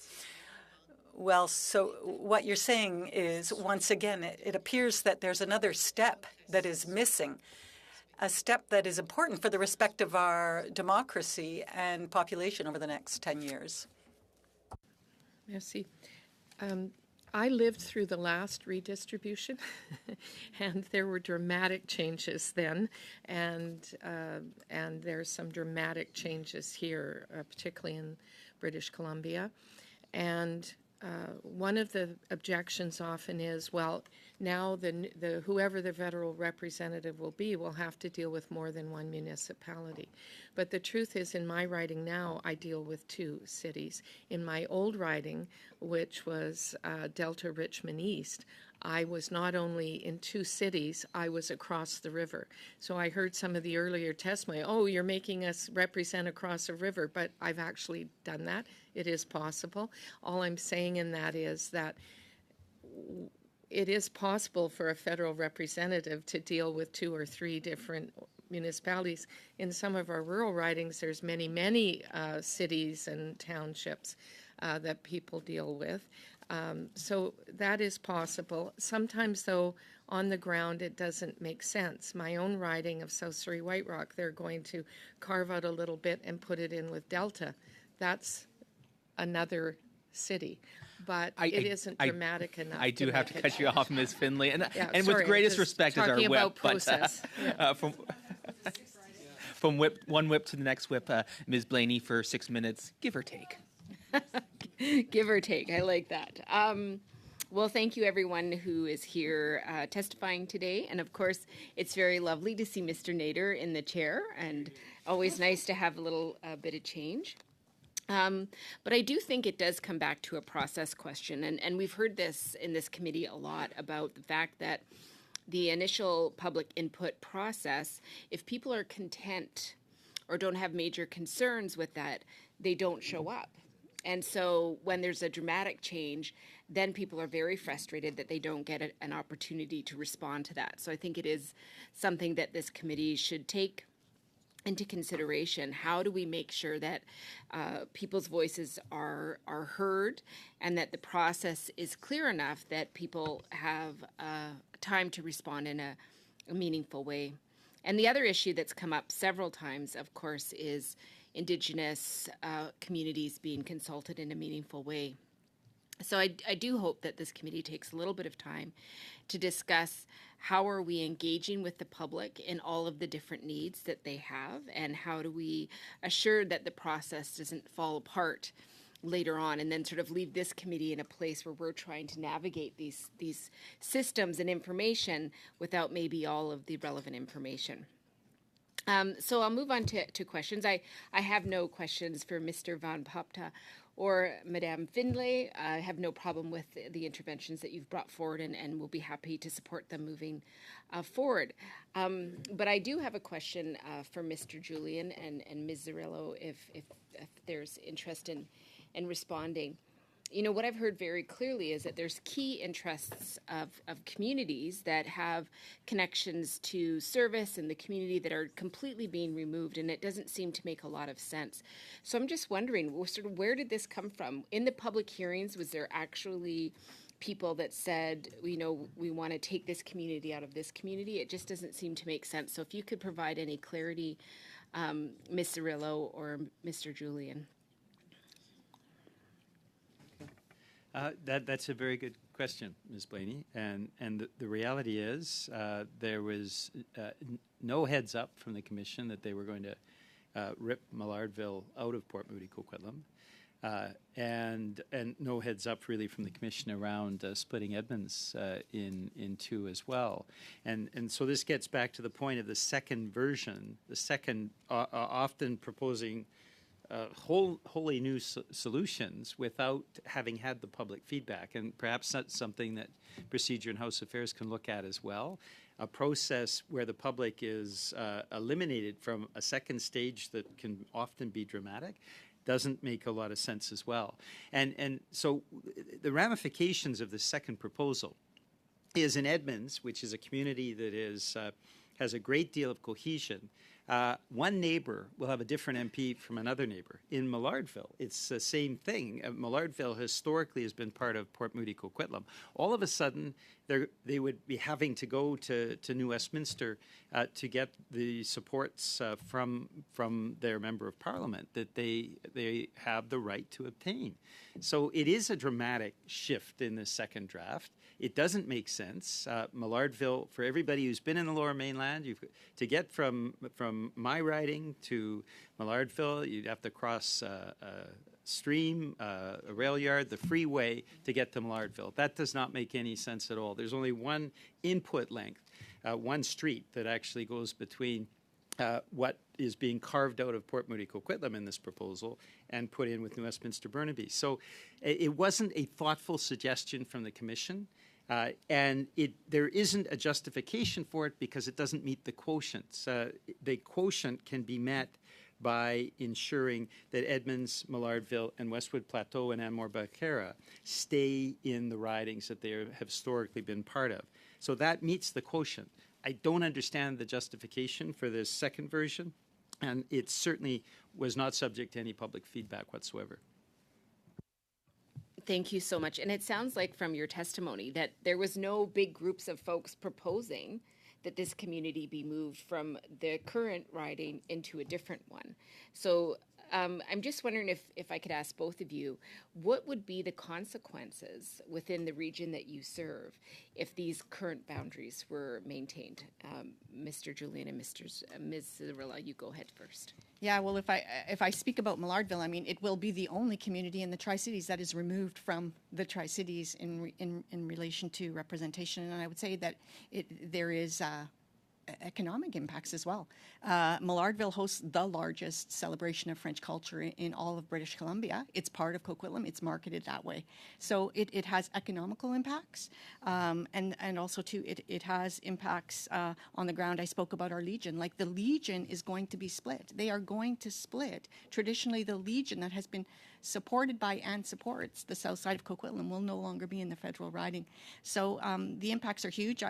Well, so what you're saying is, once again, it appears that there's another step that is missing, a step that is important for the respect of our democracy and population over the next 10 years. Merci. I lived through the last redistribution, and there were dramatic changes then, and there's some dramatic changes here, particularly in British Columbia. And one of the objections often is, well, now the whoever the federal representative will be will have to deal with more than one municipality. But the truth is, in my riding now, I deal with 2 cities. In my old riding, which was Delta Richmond East, I was not only in 2 cities, I was across the river. So I heard some of the earlier testimony, oh, you're making us represent across a river, but I've actually done that. It is possible. All I'm saying in that is that it is possible for a federal representative to deal with 2 or 3 different municipalities. In some of our rural ridings, there's many, many cities and townships that people deal with. So that is possible. Sometimes, though, on the ground, it doesn't make sense. My own riding of South Surrey White Rock, they're going to carve out a little bit and put it in with Delta. That's another city. But it isn't dramatic enough. I do have to cut you off, Ms. Finley. And sorry, with greatest respect as our talking whip. About process. From one whip to the next whip, Ms. Blaney for 6 minutes, give or take. Give or take. I like that. Well, thank you, everyone who is here testifying today. And, of course, it's very lovely to see Mr. Nader in the chair, and always nice to have a little bit of change. But I do think it does come back to a process question. And we've heard this in this committee a lot about the fact that the initial public input process, if people are content or don't have major concerns with that, they don't show up. And so when there's a dramatic change, then people are very frustrated that they don't get an opportunity to respond to that. So I think it is something that this committee should take into consideration. How do we make sure that people's voices are heard and that the process is clear enough that people have time to respond in a meaningful way? And the other issue that's come up several times, of course, is Indigenous communities being consulted in a meaningful way. So I do hope that this committee takes a little bit of time to discuss how are we engaging with the public in all of the different needs that they have, and how do we assure that the process doesn't fall apart later on and then sort of leave this committee in a place where we're trying to navigate these systems and information without maybe all of the relevant information. So I'll move on to questions. I have no questions for Mr. Van Popta or Madame Findlay. I have no problem with the interventions that you've brought forward, and we'll be happy to support them moving forward. But I do have a question for Mr. Julian and Ms. Zarillo, if there's interest in responding. You know, what I've heard very clearly is that there's key interests of communities that have connections to service in the community that are completely being removed, and it doesn't seem to make a lot of sense. So I'm just wondering, sort of, where did this come from? In the public hearings, was there actually people that said, you know, we want to take this community out of this community? It just doesn't seem to make sense. So if you could provide any clarity, Ms. Cirillo or Mr. Julian. That's a very good question, Ms. Blaney. And the reality is there was no heads up from the Commission that they were going to rip Millardville out of Port Moody Coquitlam. And no heads up really from the Commission around splitting Edmonds in two as well. And so this gets back to the point of the second version, the second often proposing wholly new solutions without having had the public feedback. And perhaps that's something that Procedure and House Affairs can look at as well. A process where the public is eliminated from a second stage that can often be dramatic doesn't make a lot of sense as well. And so the ramifications of the second proposal is in Edmonds, which is a community that is has a great deal of cohesion. One neighbor will have a different MP from another neighbor. In Millardville, it's the same thing. Millardville historically has been part of Port Moody Coquitlam. All of a sudden, they would be having to go to New Westminster to get the supports from their member of parliament that they have the right to obtain. So it is a dramatic shift in the second draft. It doesn't make sense. Millardville, for everybody who's been in the Lower Mainland, to get from my riding to Millardville, you'd have to cross a stream, a rail yard, the freeway to get to Millardville. That does not make any sense at all. There's only one input length, one street that actually goes between what is being carved out of Port Moody Coquitlam in this proposal and put in with New Westminster Burnaby. So it wasn't a thoughtful suggestion from the Commission. And there isn't a justification for it because it doesn't meet the quotients. The quotient can be met by ensuring that Edmonds, Millardville, and Westwood Plateau and Anmore-Becerra stay in the ridings that they have historically been part of. So that meets the quotient. I don't understand the justification for this second version, and it certainly was not subject to any public feedback whatsoever. Thank you so much. And it sounds like from your testimony that there was no big groups of folks proposing that this community be moved from the current riding into a different one. So I'm just wondering if I could ask both of you, what would be the consequences within the region that you serve if these current boundaries were maintained? Mr. Julian and Ms. Zarilla, you go ahead first. Yeah, well, if I speak about Millardville, I mean, it will be the only community in the Tri-Cities that is removed from the Tri-Cities in relation to representation. And I would say that there is economic impacts as well. Millardville hosts the largest celebration of French culture in all of British Columbia. It's part of Coquitlam. It's marketed that way. So it has economical impacts, and also too it has impacts on the ground. I spoke about our Legion. Like the Legion is going to be split. They are going to split. Traditionally, the Legion that has been supported by and supports the south side of Coquitlam will no longer be in the federal riding. So the impacts are huge.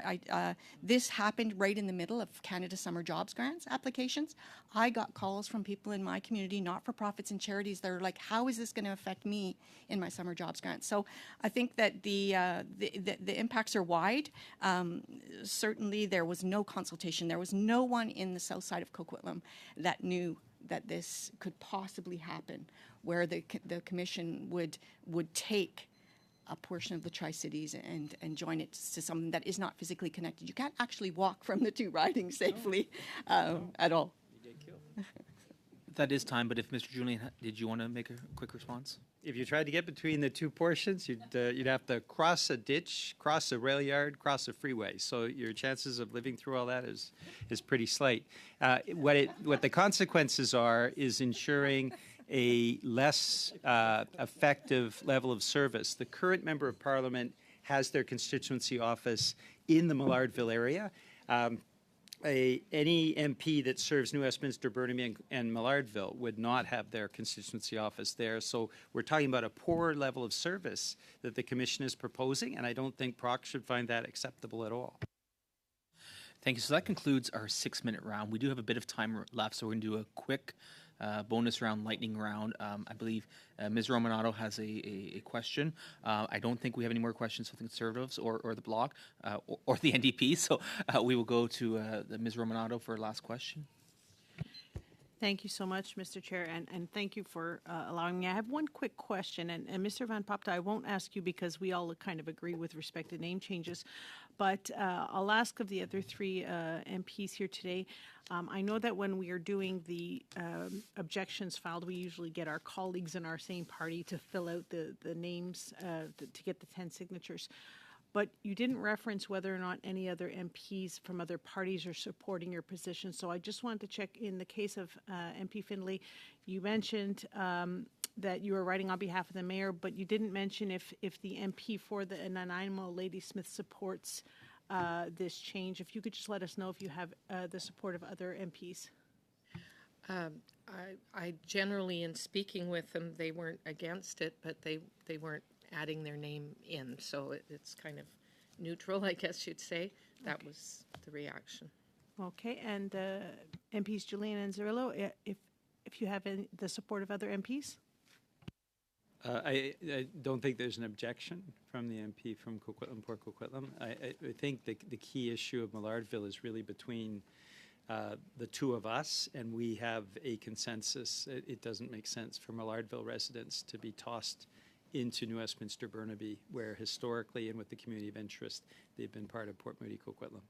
This happened right in the middle of Canada Summer Jobs Grants applications. I got calls from people in my community, not-for-profits and charities, that are like, how is this going to affect me in my summer jobs grant? So I think that the impacts are wide. Certainly there was no consultation. There was no one in the south side of Coquitlam that knew that this could possibly happen, where the commission would take a portion of the Tri-Cities and join it to something that is not physically connected. You can't actually walk from the two ridings safely at all. That is time, but if Mr. Julian, did you want to make a quick response? If you tried to get between the two portions, you'd have to cross a ditch, cross a rail yard, cross a freeway. So your chances of living through all that is pretty slight. What the consequences are is ensuring a less effective level of service. The current Member of Parliament has their constituency office in the Millardville area. Any MP that serves New Westminster, Burnaby, and Millardville would not have their constituency office there. So we're talking about a poor level of service that the Commission is proposing, and I don't think PROC should find that acceptable at all. Thank you. So that concludes our 6-minute round. We do have a bit of time left, so we're going to do a quick bonus round, lightning round. I believe Ms. Romanato has a question. I don't think we have any more questions for the Conservatives or the Bloc or the NDP, so we will go to Ms. Romanato for a last question. Thank you so much, Mr. Chair, and thank you for allowing me. I have one quick question, and Mr. Van Popta, I won't ask you because we all kind of agree with respect to name changes, but I'll ask of the other three MPs here today. I know that when we are doing the objections filed, we usually get our colleagues in our same party to fill out the names to get the 10 signatures. But you didn't reference whether or not any other MPs from other parties are supporting your position. So I just wanted to check, in the case of MP Findlay, you mentioned that you were writing on behalf of the mayor, but you didn't mention if the MP for the Nanaimo, Lady Smith, supports this change. If you could just let us know if you have the support of other MPs. I generally, in speaking with them, they weren't against it, but they weren't adding their name in, so it's kind of neutral, I guess you'd say. That was the reaction. Okay, and MPs Julian and Zerillo, if you have the support of other MPs? I don't think there's an objection from the MP from Coquitlam, Port Coquitlam. I think the key issue of Millardville is really between the two of us, and we have a consensus. It doesn't make sense for Millardville residents to be tossed into New Westminster, Burnaby, where historically and with the community of interest, they've been part of Port Moody, Coquitlam.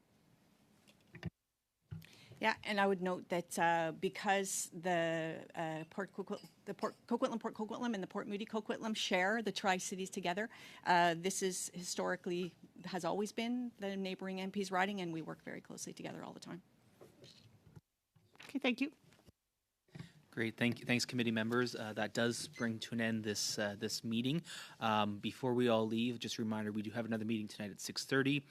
Yeah, and I would note that because the Port Coquitlam, and the Port Moody Coquitlam share the Tri-Cities together, this is historically, has always been the neighboring MPs riding, and we work very closely together all the time. Okay, thank you. Great, thanks, committee members. That does bring to an end this meeting. Before we all leave, just a reminder: we do have another meeting tonight at 6:30.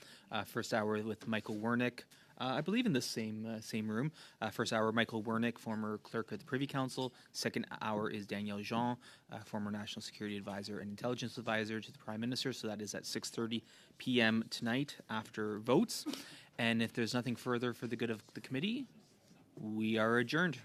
First hour with Michael Wernick, I believe in this same room. First hour, Michael Wernick, former clerk of the Privy Council. Second hour is Danielle Jean, former National Security Advisor and Intelligence Advisor to the Prime Minister. So that is at 6:30 p.m. tonight after votes. And if there's nothing further for the good of the committee, we are adjourned.